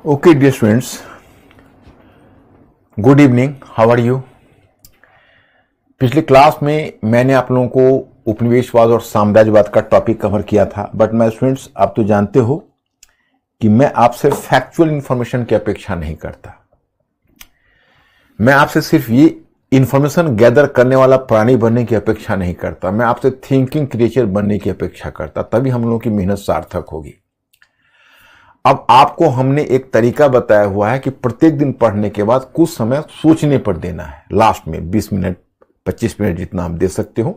Okay, dear students, good evening, how are you. पिछले class में मैंने आप लोगों को उपनिवेशवाद और साम्राज्यवाद का टॉपिक कवर किया था, बट मैं स्टूडेंट्स आप तो जानते हो कि मैं आपसे फैक्चुअल इंफॉर्मेशन की अपेक्षा नहीं करता। मैं आपसे सिर्फ ये इंफॉर्मेशन गैदर करने वाला प्राणी बनने की अपेक्षा नहीं करता, मैं आपसे थिंकिंग क्रिएचर बनने की अपेक्षा करता, तभी हम लोगों की मेहनत सार्थक होगी। अब आपको हमने एक तरीका बताया हुआ है कि प्रत्येक दिन पढ़ने के बाद कुछ समय सोचने पर देना है। लास्ट में 20 मिनट 25 मिनट जितना आप दे सकते हो,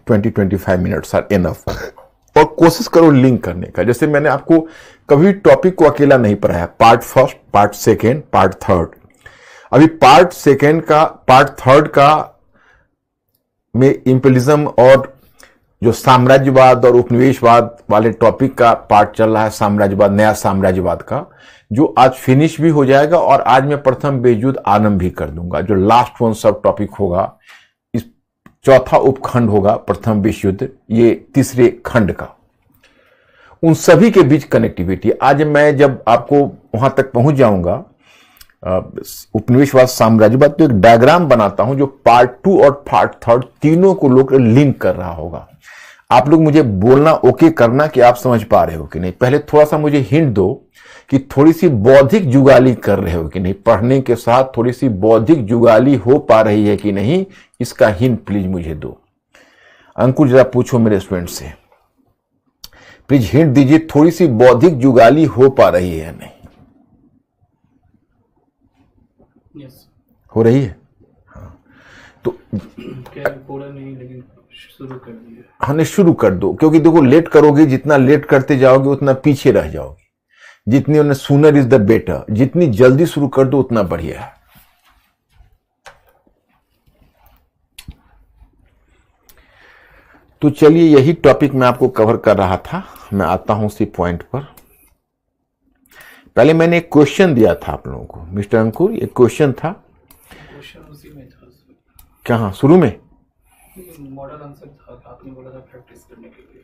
20-25 मिनट्स आर इनफ। और कोशिश करो लिंक करने का। जैसे मैंने आपको कभी टॉपिक को अकेला नहीं पढ़ाया, part first, part second, part third. अभी पार्ट सेकेंड का, पार्ट थर्ड का में इंपीरियलिज्म और जो साम्राज्यवाद और उपनिवेशवाद वाले टॉपिक का पार्ट चल रहा है, साम्राज्यवाद, नया साम्राज्यवाद का, जो आज फिनिश भी हो जाएगा और आज मैं प्रथम विश्व युद्ध आरंभ भी कर दूंगा। जो लास्ट वन सब टॉपिक होगा, इस चौथा उपखंड होगा प्रथम विश्व युद्ध, ये तीसरे खंड का, उन सभी के बीच कनेक्टिविटी। आज मैं जब आपको वहां तक पहुंच जाऊंगा उपनिवेशवाद साम्राज्यवाद, तो एक डायग्राम बनाता हूं जो पार्ट 2 और पार्ट थर्ड तीनों को लोग लिंक कर रहा होगा। आप लोग मुझे बोलना ओके करना कि आप समझ पा रहे हो कि नहीं। पहले थोड़ा सा मुझे हिंट दो कि थोड़ी सी बौद्धिक जुगाली कर रहे हो कि नहीं, पढ़ने के साथ थोड़ी सी बौद्धिक जुगाली हो पा रही है कि नहीं, इसका हिंट प्लीज मुझे दो। अंकुर जरा पूछो मेरे स्टूडेंट से, प्लीज हिंट दीजिए, थोड़ी सी बौद्धिक जुगाली हो पा रही है या नहीं। yes. हो रही है। हाँ, तो क्या पूरा नहीं, लेकिन शुरू कर दिया। हाँ, शुरू कर दो, क्योंकि देखो लेट करोगे, जितना लेट करते जाओगे उतना पीछे रह जाओगे। जितनी उन्हें सूनर इज द बेटर, जितनी जल्दी शुरू कर दो उतना बढ़िया है। तो चलिए, यही टॉपिक मैं आपको कवर कर रहा था। मैं आता हूं उसी पॉइंट पर। पहले मैंने एक क्वेश्चन दिया था आप लोगों को, मिस्टर अंकुर, एक क्वेश्चन था। क्वेश्चन उसी में था क्या? हाँ, शुरू में मॉडल आंसर था, आपने बोला था प्रैक्टिस करने के लिए।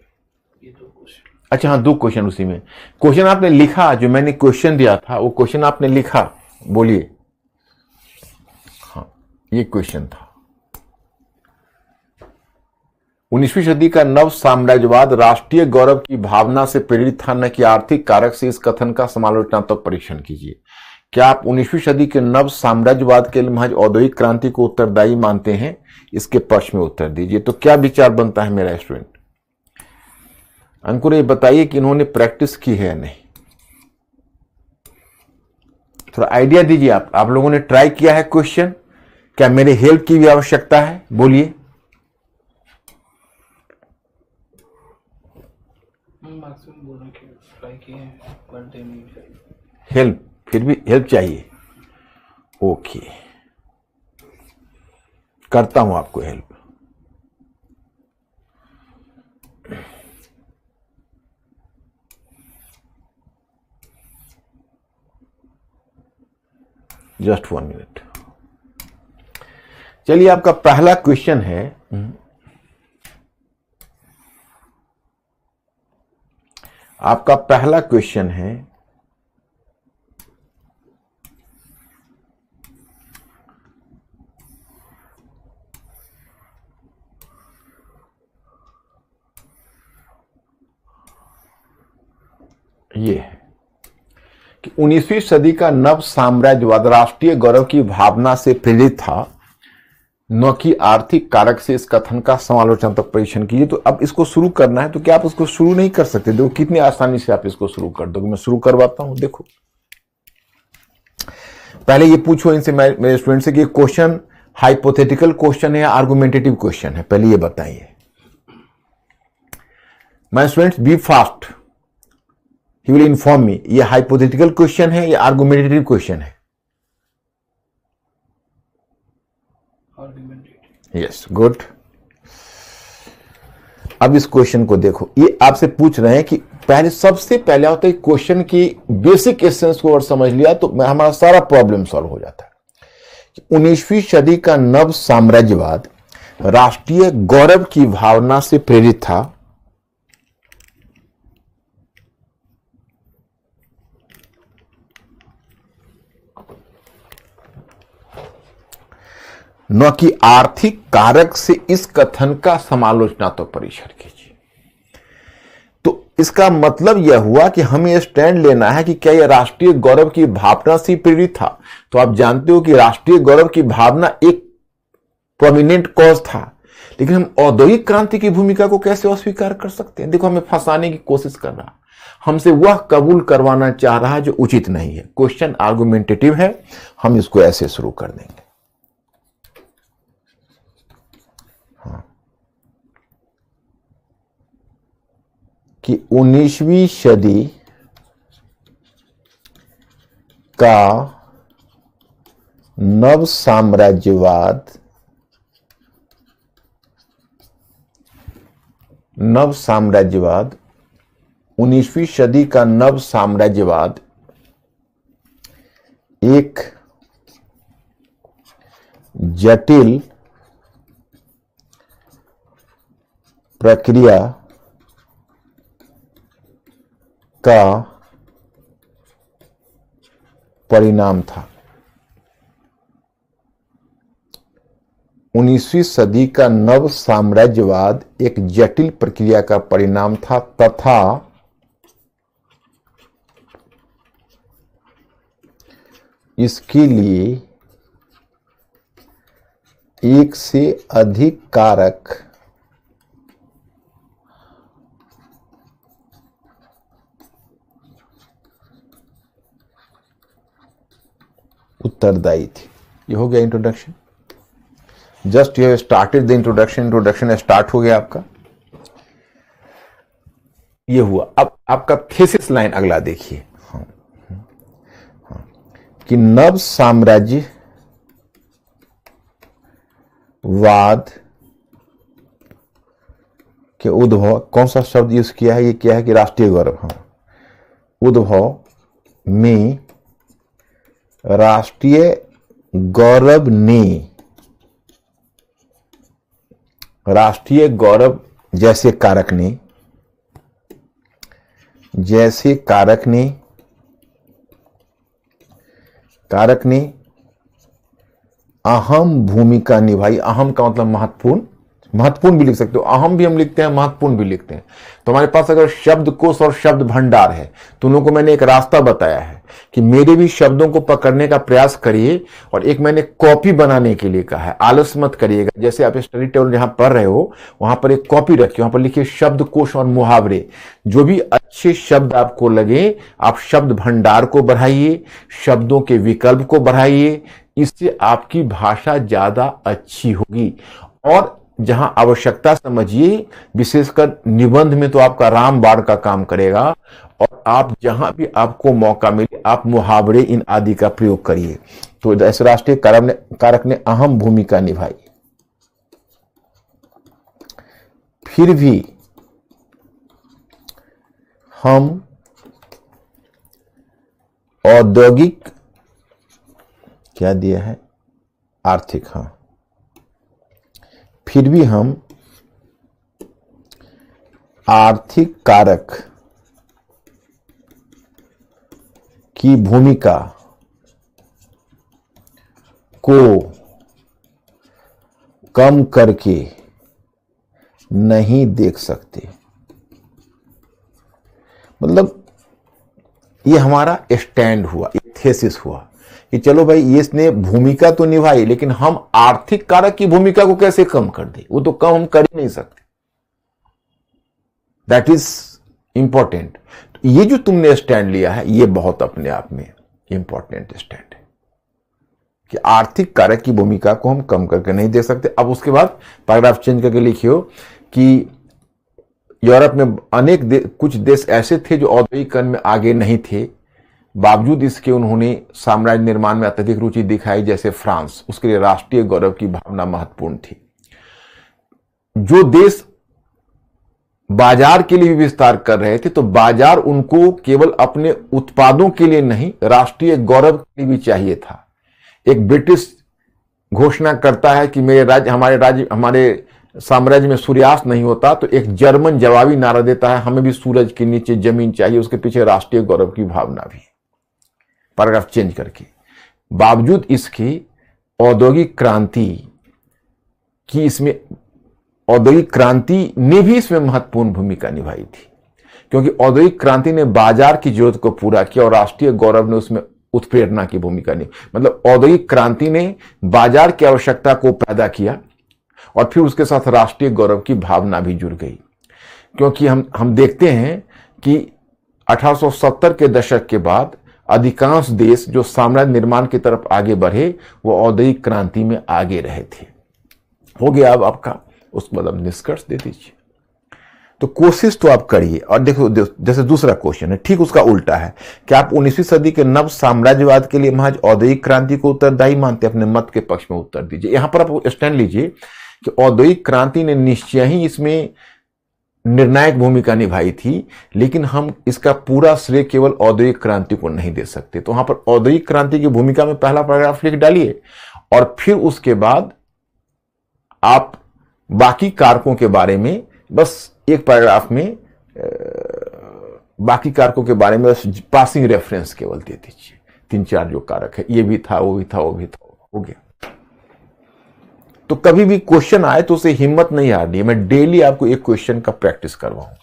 ये दो क्वेश्चन। अच्छा, हाँ, 2 क्वेश्चन उसी में। क्वेश्चन आपने लिखा, जो मैंने क्वेश्चन दिया था वो क्वेश्चन आपने लिखा, बोलिए। हाँ, ये क्वेश्चन था। 19वीं सदी का नव साम्राज्यवाद राष्ट्रीय गौरव की भावना से प्रेरित था, न कि आर्थिक कारक से। इस कथन का समालोचनात्मक परीक्षण कीजिए। क्या आप 19वीं सदी के नव साम्राज्यवाद के लिए महज औद्योगिक क्रांति को उत्तरदायी मानते हैं? इसके पक्ष में उत्तर दीजिए। तो क्या विचार बनता है मेरा स्टूडेंट? अंकुर, ये बताइए कि इन्होंने प्रैक्टिस की है या नहीं। थोड़ा आइडिया दीजिए। आप लोगों ने ट्राई किया है क्वेश्चन? क्या मेरे हेल्प की भी आवश्यकता है? बोलिए। मैक्सिमम बोलने के ट्राई किए हैं, पर दे नहीं चाहिए। हेल्प, फिर भी हेल्प चाहिए। ओके, करता हूं आपको हेल्प। Just 1 minute. चलिए, आपका पहला क्वेश्चन है, आपका पहला क्वेश्चन है, ये है कि 19वीं सदी का नव साम्राज्यवाद राष्ट्रीय गौरव की भावना से प्रेरित था, न कि आर्थिक कारक से। इस कथन का समालोचनात्मक परीक्षण कीजिए। तो अब इसको शुरू करना है, तो क्या आप इसको शुरू नहीं कर सकते? देखो कितनी आसानी से आप इसको शुरू कर दोगे। मैं शुरू करवाता हूं। देखो, पहले ये पूछो इनसे, मेरे स्टूडेंट से, कि क्वेश्चन हाइपोथेटिकल क्वेश्चन है या आर्गुमेंटेटिव क्वेश्चन है? पहले ये बताइए। My students, be fast, he will inform me, ये हाइपोथेटिकल क्वेश्चन है या आर्गुमेंटेटिव क्वेश्चन है? Yes, good. अब इस क्वेश्चन को देखो। ये आपसे पूछ रहे हैं कि पहले, सबसे पहले होता है क्वेश्चन की बेसिक एसेंस को और समझ लिया तो हमारा सारा प्रॉब्लम सॉल्व हो जाता है। 19वीं सदी का नव साम्राज्यवाद राष्ट्रीय गौरव की भावना से प्रेरित था, न कि आर्थिक कारक से इस कथन का समालोचनात्मक परीक्षण कीजिए। तो इसका मतलब यह हुआ कि हमें यह स्टैंड लेना है कि क्या यह राष्ट्रीय गौरव की भावना से प्रेरित था। तो आप जानते हो कि राष्ट्रीय गौरव की भावना एक प्रोमिनेंट कॉज था, लेकिन हम औद्योगिक क्रांति की भूमिका को कैसे अस्वीकार कर सकते हैं। देखो, हमें फंसाने की कोशिश कर रहा, हमसे वह कबूल करवाना चाह रहा है जो उचित नहीं है। क्वेश्चन आर्गुमेंटेटिव है, हम इसको ऐसे शुरू कर देंगे। हाँ, कि 19वीं सदी का नव साम्राज्यवाद 19वीं सदी का नव साम्राज्यवाद एक जटिल प्रक्रिया का परिणाम था। 19वीं सदी का नव साम्राज्यवाद एक जटिल प्रक्रिया का परिणाम था तथा इसके लिए एक से अधिक कारक उत्तरदायी थे। ये हो गया introduction. Just you have started the introduction start हो गया आपका। ये हुआ। अब आपका थीसिस लाइन अगला देखिए। हाँ, कि नव साम्राज्यवाद के उद्भव, कौन सा शब्द यूज किया है, ये क्या है कि राष्ट्रीय गौरव। हाँ, उद्भव में राष्ट्रीय गौरव ने, राष्ट्रीय गौरव जैसे कारक ने अहम भूमिका निभाई। अहम का मतलब महत्वपूर्ण भी लिख सकते हो, अहम भी हम लिखते हैं, महत्वपूर्ण भी लिखते हैं। तो हमारे पास अगर शब्दकोश और शब्द भंडार है तो उन लोगों को मैंने एक रास्ता बताया है कि मेरे भी शब्दों को पकड़ने का प्रयास करिए, और एक मैंने कॉपी बनाने के लिए कहा है। आलस मत करिएगा। जैसे आप स्टडी टेबल जहां पढ़ रहे हो वहां पर एक कॉपी रखिए, वहां पर लिखिए शब्दकोश और मुहावरे। जो भी अच्छे शब्द आपको लगे आप शब्द भंडार को बढ़ाइए, शब्दों के विकल्प को बढ़ाइए। इससे आपकी भाषा ज्यादा अच्छी होगी। और जहां आवश्यकता समझिए, विशेषकर निबंध में तो आपका रामबाण का काम करेगा। और आप जहां भी आपको मौका मिले आप मुहावरे इन आदि का प्रयोग करिए। तो ऐसे राष्ट्रीय कारक ने अहम भूमिका निभाई। फिर भी हम औद्योगिक, क्या दिया है, आर्थिक, हाँ, फिर भी हम आर्थिक कारक की भूमिका को कम करके नहीं देख सकते। मतलब ये हमारा स्टैंड हुआ, एक थेसिस हुआ कि चलो भाई ये इसने भूमिका तो निभाई, लेकिन हम आर्थिक कारक की भूमिका को कैसे कम कर दें। वो तो कम हम कर ही नहीं सकते। That is important. ये जो तुमने स्टैंड लिया है ये बहुत अपने आप में इंपॉर्टेंट स्टैंड है कि आर्थिक कारक की भूमिका को हम कम करके नहीं देख सकते। अब उसके बाद पैराग्राफ चेंज करके लिखियो कि यूरोप में कुछ देश ऐसे थे जो औद्योगिकरण में आगे नहीं थे, बावजूद इसके उन्होंने साम्राज्य निर्माण में अत्यधिक रुचि दिखाई। जैसे फ्रांस, उसके लिए राष्ट्रीय गौरव की भावना महत्वपूर्ण थी। जो देश बाजार के लिए भी विस्तार कर रहे थे, तो बाजार उनको केवल अपने उत्पादों के लिए नहीं, राष्ट्रीय गौरव के लिए भी चाहिए था। एक ब्रिटिश घोषणा करता है कि हमारे साम्राज्य में सूर्यास्त नहीं होता, तो एक जर्मन जवाबी नारा देता है, हमें भी सूरज के नीचे जमीन चाहिए। उसके पीछे राष्ट्रीय गौरव की भावना भी। पैराग्राफ चेंज करके, बावजूद इसकी औद्योगिक क्रांति कि इसमें औद्योगिक क्रांति ने भी इसमें महत्वपूर्ण भूमिका निभाई थी, क्योंकि औद्योगिक क्रांति ने बाजार की जरूरत को पूरा किया और राष्ट्रीय गौरव ने उसमें उत्प्रेरणा की भूमिका निभाई। मतलब औद्योगिक क्रांति ने बाजार की आवश्यकता को पैदा किया और फिर उसके साथ राष्ट्रीय गौरव की भावना भी जुड़ गई। क्योंकि हम देखते हैं कि 1870 के दशक के बाद अधिकांश देश जो साम्राज्य निर्माण की तरफ आगे बढ़े वो औद्योगिक क्रांति में आगे रहे थे। हो गया अब आपका, उसको मतलब निष्कर्ष दे दीजिए। तो कोशिश तो आप करिए। और देखो जैसे दूसरा क्वेश्चन है, ठीक उसका उल्टा है कि आप 19वीं सदी के नव साम्राज्यवाद के लिए महज औद्योगिक क्रांति को उत्तरदायी मानते हैं। अपने मत के पक्ष में उत्तर दीजिए। यहां पर आप स्टैंड लीजिए कि औद्योगिक क्रांति ने निश्चय ही इसमें निर्णायक भूमिका निभाई थी, लेकिन हम इसका पूरा श्रेय केवल औद्योगिक क्रांति को नहीं दे सकते। तो वहां पर औद्योगिक क्रांति की भूमिका में पहला पैराग्राफ लिख डालिए और फिर उसके बाद आप बाकी कारकों के बारे में बस एक पैराग्राफ में बाकी कारकों के बारे में बस पासिंग रेफरेंस केवल दे दीजिए। 3-4 जो कारक है, ये भी था, वो भी था, वो भी था, हो गया। तो कभी भी क्वेश्चन आए तो उसे हिम्मत नहीं हारनी है। मैं डेली आपको एक क्वेश्चन का प्रैक्टिस करवाऊंगा।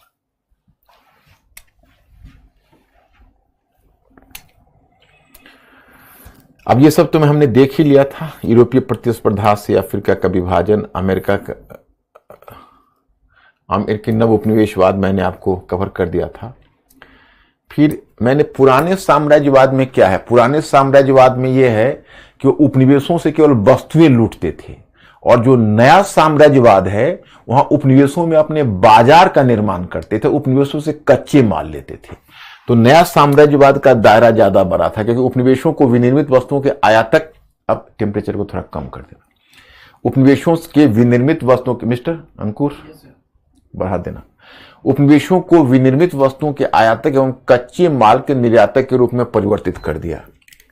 अब ये सब तो हमने देख ही लिया था, यूरोपीय प्रतिस्पर्धा से अफ्रीका का विभाजन, अमेरिकी नव उपनिवेशवाद मैंने आपको कवर कर दिया था। फिर मैंने पुराने साम्राज्यवाद में क्या है, पुराने साम्राज्यवाद में यह है कि वो उपनिवेशों से केवल वस्तुएं लूटते थे, और जो नया साम्राज्यवाद है वहां उपनिवेशों में अपने बाजार का निर्माण करते थे, उपनिवेशों से कच्चे माल लेते थे। तो नया साम्राज्यवाद का दायरा ज्यादा बड़ा था, क्योंकि उपनिवेशों को विनिर्मित वस्तुओं के आयातक, अब टेम्परेचर को थोड़ा कम कर देना, उपनिवेशों के विनिर्मित वस्तुओं के, मिस्टर अंकुर बढ़ा देना, उपनिवेशों को विनिर्मित वस्तुओं के आयातक एवं कच्चे माल के निर्यातक के रूप में परिवर्तित कर दिया।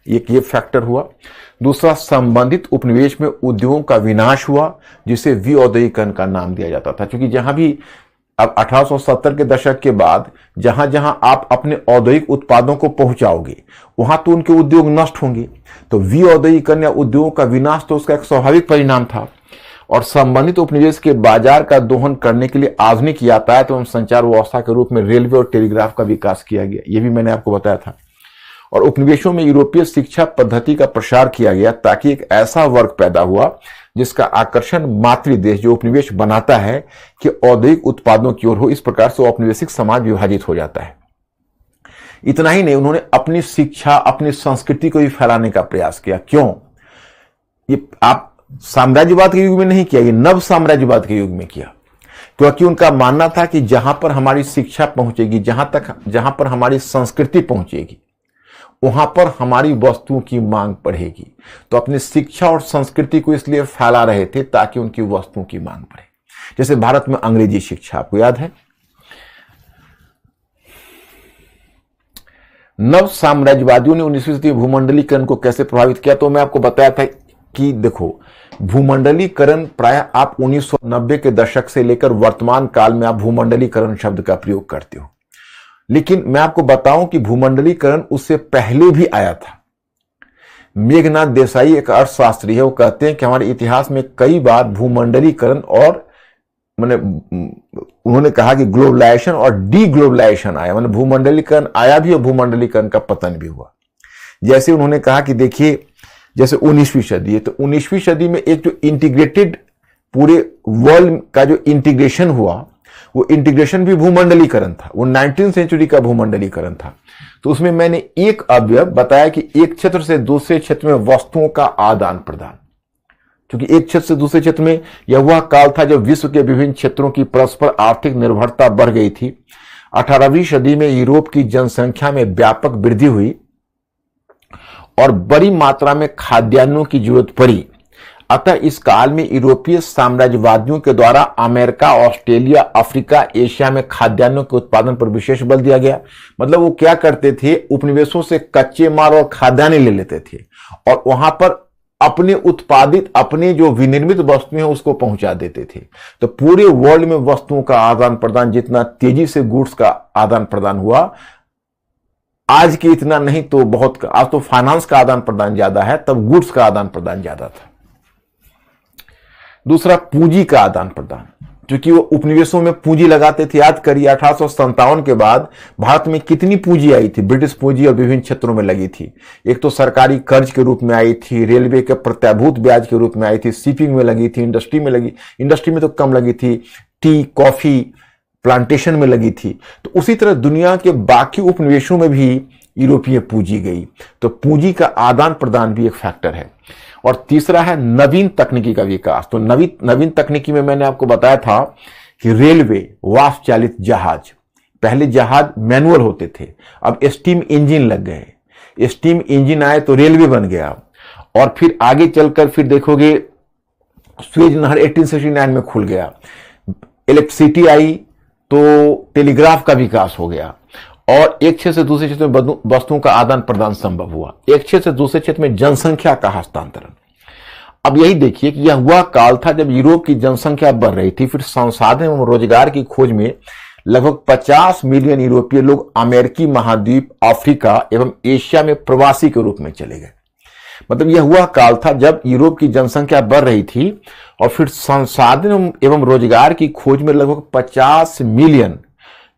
एक ये फैक्टर हुआ। दूसरा, संबंधित उपनिवेश में उद्योगों का विनाश हुआ, जिसे विऔद्योगिकरण का नाम दिया जाता था। क्योंकि जहां भी अब 1870 के दशक के बाद जहां जहां आप अपने औद्योगिक उत्पादों को पहुंचाओगे वहां तो उनके उद्योग नष्ट होंगे। तो विऔद्योगिकरण या उद्योगों का विनाश तो उसका एक स्वाभाविक परिणाम था। और संबंधित उपनिवेश के बाजार का दोहन करने के लिए आधुनिक यातायात एवं संचार व्यवस्था के रूप में रेलवे और टेलीग्राफ का विकास किया गया, यह भी मैंने आपको बताया था। और उपनिवेशों में यूरोपीय शिक्षा पद्धति का प्रसार किया गया, ताकि एक ऐसा वर्ग पैदा हुआ जिसका आकर्षण मातृदेश जो उपनिवेश बनाता है कि औद्योगिक उत्पादों की ओर हो। इस प्रकार से औपनिवेशिक समाज विभाजित हो जाता है। इतना ही नहीं, उन्होंने अपनी शिक्षा, अपनी संस्कृति को भी फैलाने का प्रयास किया। क्यों? ये आप साम्राज्यवाद के युग में नहीं किया, ये नव साम्राज्यवाद के युग में किया। क्योंकि उनका मानना था कि जहां पर हमारी शिक्षा पहुंचेगी, जहां पर हमारी संस्कृति पहुंचेगी, वहां पर हमारी वस्तुओं की मांग बढ़ेगी। तो अपनी शिक्षा और संस्कृति को इसलिए फैला रहे थे ताकि उनकी वस्तुओं की मांग बढ़े। जैसे भारत में अंग्रेजी शिक्षा, आपको याद है। नव साम्राज्यवादियों ने 19वीं सदी भूमंडलीकरण को कैसे प्रभावित किया, तो मैं आपको बताया था कि देखो, भूमंडलीकरण प्रायः आप 1990 के दशक से लेकर वर्तमान काल में आप भूमंडलीकरण शब्द का प्रयोग करते हो। लेकिन मैं आपको बताऊं कि भूमंडलीकरण उससे पहले भी आया था। मेघनाथ देसाई एक अर्थशास्त्री है, वो कहते हैं कि हमारे इतिहास में कई बार भूमंडलीकरण और उन्होंने कहा कि ग्लोबलाइजेशन और डी ग्लोबलाइजेशन आया, मतलब भूमंडलीकरण आया भी और भूमंडलीकरण का पतन भी हुआ। जैसे उन्होंने कहा कि देखिए, जैसे 19वीं सदी है, तो 19वीं सदी में एक जो इंटीग्रेटेड पूरे वर्ल्ड का जो इंटीग्रेशन हुआ, वो इंटीग्रेशन भी भूमंडलीकरण था। वो 19वीं सेंचुरी का भूमंडलीकरण था। तो उसमें मैंने एक अवयव बताया कि एक क्षेत्र से दूसरे क्षेत्र में वस्तुओं का आदान प्रदान, क्योंकि एक क्षेत्र से दूसरे क्षेत्र में यह वह काल था जब विश्व के विभिन्न क्षेत्रों की परस्पर आर्थिक निर्भरता बढ़ गई थी। 18वीं सदी में यूरोप की जनसंख्या में व्यापक वृद्धि हुई और बड़ी मात्रा में खाद्यान्नों की जरूरत पड़ी। अतः इस काल में यूरोपीय साम्राज्यवादियों के द्वारा अमेरिका, ऑस्ट्रेलिया, अफ्रीका, एशिया में खाद्यान्नों के उत्पादन पर विशेष बल दिया गया। मतलब वो क्या करते थे, उपनिवेशों से कच्चे माल और खाद्यान्न ले लेते थे और वहां पर अपने उत्पादित, अपने जो विनिर्मित वस्तुएं उसको पहुंचा देते थे। तो पूरे वर्ल्ड में वस्तुओं का आदान प्रदान जितना तेजी से गुड्स का आदान प्रदान हुआ, आज के इतना नहीं तो बहुत, आज तो फाइनेंस का आदान प्रदान ज्यादा है, तब गुड्स का आदान प्रदान ज्यादा था। दूसरा पूंजी का आदान प्रदान, क्योंकि वो उपनिवेशों में पूंजी लगाते थे। याद करिए 1857 के बाद भारत में कितनी पूंजी आई थी, ब्रिटिश पूंजी और विभिन्न क्षेत्रों में लगी थी। एक तो सरकारी कर्ज के रूप में आई थी, रेलवे के प्रत्याभूत ब्याज के रूप में आई थी, शिपिंग में लगी थी, इंडस्ट्री में लगी, इंडस्ट्री में तो कम लगी थी, टी कॉफी प्लांटेशन में लगी थी। तो उसी तरह दुनिया के बाकी उपनिवेशों में भी यूरोपीय पूंजी गई। तो पूंजी का आदान प्रदान भी एक फैक्टर है। और तीसरा है नवीन तकनीकी का विकास। तो नवीन तकनीकी में मैंने आपको बताया था कि रेलवे, वाष्प चालित जहाज, पहले जहाज मैनुअल होते थे, अब स्टीम इंजन लग गए। स्टीम इंजन आए तो रेलवे बन गया। और फिर आगे चलकर फिर देखोगे सुएज नहर 1869 में खुल गया। इलेक्ट्रिसिटी आई तो टेलीग्राफ का विकास हो गया और एक क्षेत्र से दूसरे क्षेत्र में वस्तुओं का आदान प्रदान संभव हुआ। एक क्षेत्र से दूसरे क्षेत्र में जनसंख्या का हस्तांतरण। अब यही देखिए कि यह हुआ काल था जब यूरोप की जनसंख्या बढ़ रही थी। फिर संसाधन एवं रोजगार की खोज में लगभग 50 मिलियन यूरोपीय लोग अमेरिकी महाद्वीप, अफ्रीका एवं एशिया में प्रवासी के रूप में चले गए। मतलब यह हुआ काल था जब यूरोप की जनसंख्या बढ़ रही थी और फिर संसाधन एवं रोजगार की खोज में लगभग 50 मिलियन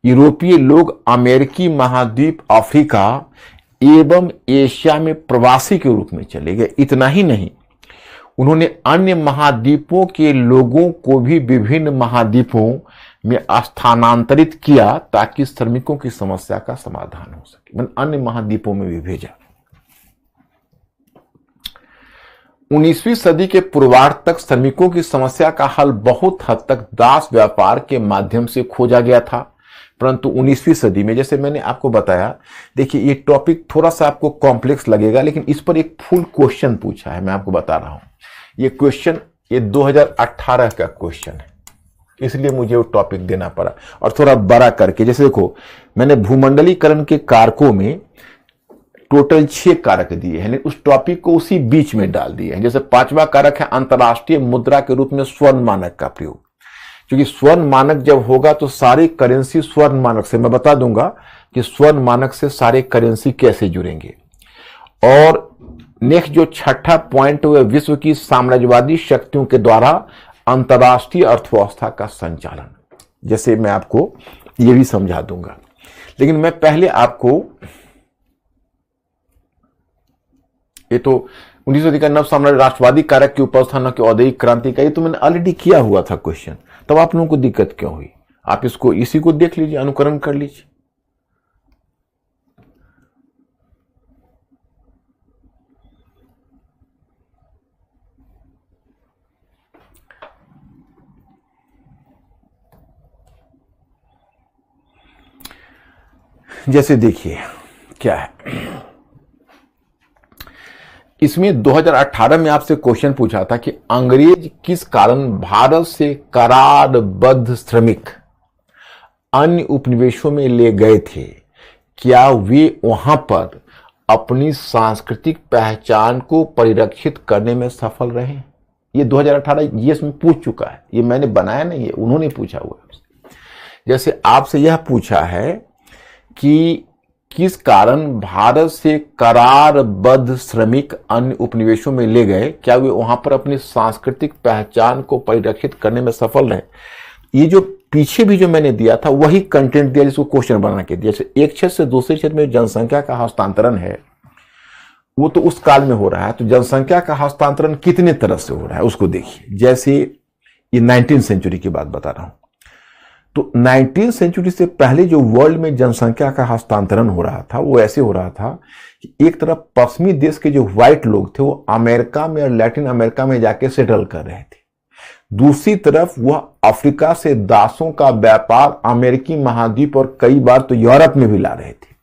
यूरोपीय लोग अमेरिकी महाद्वीप, अफ्रीका एवं एशिया में प्रवासी के रूप में चले गए। इतना ही नहीं, उन्होंने अन्य महाद्वीपों के लोगों को भी विभिन्न महाद्वीपों में स्थानांतरित किया ताकि श्रमिकों की समस्या का समाधान हो सके। मैंने अन्य महाद्वीपों में भी भेजा। 19वीं सदी के पूर्वार्ध तक श्रमिकों की समस्या का हल बहुत हद तक दास व्यापार के माध्यम से खोजा गया था, परंतु 19वीं सदी में, जैसे मैंने आपको बताया, देखिए ये टॉपिक थोड़ा सा आपको कॉम्प्लेक्स लगेगा, लेकिन इस पर एक फुल क्वेश्चन पूछा है, मैं आपको बता रहा हूं। ये क्वेश्चन 2018 का क्वेश्चन है, इसलिए मुझे वो टॉपिक देना पड़ा और थोड़ा बड़ा करके। जैसे देखो, मैंने भूमंडलीकरण के कारकों में टोटल 6 कारक दिए हैं, उस टॉपिक को उसी बीच में डाल दिए हैं। जैसे 5वां कारक है अंतरराष्ट्रीय मुद्रा के रूप में स्वर्ण मानक का प्रयोग, क्योंकि स्वर्ण मानक जब होगा तो सारी करेंसी स्वर्ण मानक से, मैं बता दूंगा कि स्वर्ण मानक से सारे करेंसी कैसे जुड़ेंगे। और नेक्स्ट जो 6ठा पॉइंट है, विश्व की साम्राज्यवादी शक्तियों के द्वारा अंतरराष्ट्रीय अर्थव्यवस्था का संचालन। जैसे मैं आपको ये भी समझा दूंगा, लेकिन मैं पहले आपको, ये तो 19वीं सदी का नव साम्राज्य राष्ट्रवादी कारक की उपस्थान की औद्योगिक क्रांति का, ये तो मैंने ऑलरेडी किया हुआ था क्वेश्चन, तब आप लोगों को दिक्कत क्यों हुई? आप इसको इसी को देख लीजिए, अनुकरण कर लीजिए। जैसे देखिए क्या है, इसमें 2018 में आपसे क्वेश्चन पूछा था कि अंग्रेज किस कारण भारत से करारबद्ध श्रमिक अन्य उपनिवेशों में ले गए थे? क्या वे वहां पर अपनी सांस्कृतिक पहचान को परिरक्षित करने में सफल रहे? ये 2018 जीएस में पूछ चुका है, ये मैंने बनाया नहीं है, उन्होंने पूछा हुआ है। जैसे आपसे यह पूछा है कि किस कारण भारत से करारबद्ध श्रमिक अन्य उपनिवेशों में ले गए, क्या वे वहां पर अपनी सांस्कृतिक पहचान को परिरक्षित करने में सफल रहे? ये जो पीछे भी जो मैंने दिया था वही कंटेंट दिया जिसको क्वेश्चन बना के दिया। एक क्षेत्र से दूसरे क्षेत्र में जनसंख्या का हस्तांतरण है, वो तो उस काल में हो रहा है, तो जनसंख्या का हस्तांतरण कितने तरह से हो रहा है उसको देखिए। जैसे ये 19वीं सेंचुरी की बात बता रहा हूं, तो 19वीं सेंचुरी से पहले जो वर्ल्ड में जनसंख्या का हस्तांतरण हो रहा था वो ऐसे हो रहा था कि एक तरफ पश्चिमी देश के जो व्हाइट लोग थे वो अमेरिका में और लैटिन अमेरिका में जाके सेटल कर रहे थे, दूसरी तरफ वह अफ्रीका से दासों का व्यापार अमेरिकी महाद्वीप और कई बार तो यूरोप में भी ला रहे थे।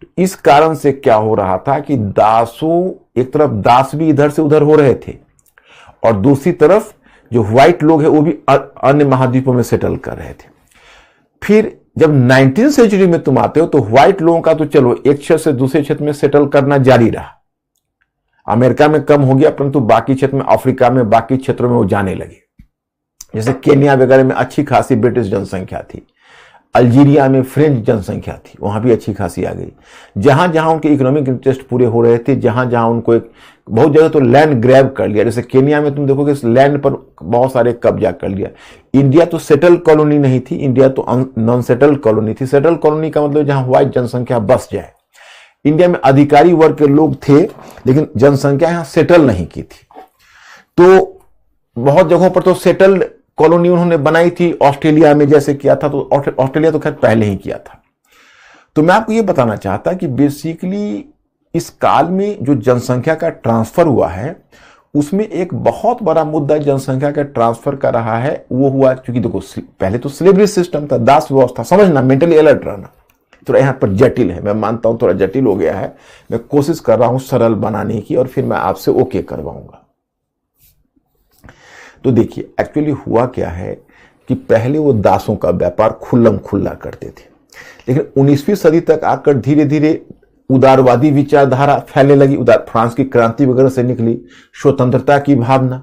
तो इस कारण से क्या हो रहा था कि दासों, एक तरफ दास भी इधर से उधर हो रहे थे और दूसरी तरफ जो व्हाइट लोग हैं वो भी अन्य महाद्वीपों में सेटल कर रहे थे। फिर जब 19वीं सेंचुरी में तुम आते हो तो व्हाइट लोगों का तो चलो एक क्षेत्र से दूसरे क्षेत्र में सेटल करना जारी रहा, अमेरिका में कम हो गया, परंतु बाकी क्षेत्र में, अफ्रीका में, बाकी क्षेत्रों में वो जाने लगे। जैसे केन्या वगैरह में अच्छी खासी ब्रिटिश जनसंख्या थी, अल्जीरिया में फ्रेंच जनसंख्या थी, वहां भी अच्छी खासी आ गई। जहां जहां उनके इकोनॉमिक इंटरेस्ट पूरे हो रहे थे, जहां जहां उनको एक बहुत जगह तो लैंड ग्रैब कर लिया। जैसे केनिया में तुम देखोगे इस लैंड पर बहुत सारे कब्जा कर लिया। इंडिया तो सेटल कॉलोनी नहीं थी, इंडिया तो नॉन सेटल कॉलोनी थी। सेटल कॉलोनी का मतलब जहां व्हाइट जनसंख्या बस जाए। इंडिया में अधिकारी वर्ग के लोग थे, लेकिन जनसंख्या यहां सेटल नहीं की थी। तो बहुत जगहों पर तो सेटल्ड कॉलोनी उन्होंने बनाई थी, ऑस्ट्रेलिया में जैसे किया था। तो ऑस्ट्रेलिया तो खैर पहले ही किया था। तो मैं आपको यह बताना चाहता कि बेसिकली इस काल में जो जनसंख्या का ट्रांसफर हुआ है, उसमें एक बहुत बड़ा मुद्दा जनसंख्या का ट्रांसफर का रहा है। वो हुआ क्योंकि देखो पहले तो स्लेवरी सिस्टम था, दास व्यवस्था। समझना, मेंटली अलर्ट रहना। थोड़ा यहां पर जटिल है, मैं मानता हूं थोड़ा जटिल हो गया है। मैं कोशिश कर रहा हूं सरल बनाने की, और फिर मैं आपसे ओके करवाऊंगा। तो देखिए एक्चुअली हुआ क्या है कि पहले वो दासों का व्यापार खुल्लम खुल्ला करते थे, लेकिन 19वीं सदी तक आकर धीरे धीरे उदारवादी विचारधारा फैलने लगी। फ्रांस की क्रांति वगैरह से निकली स्वतंत्रता की भावना,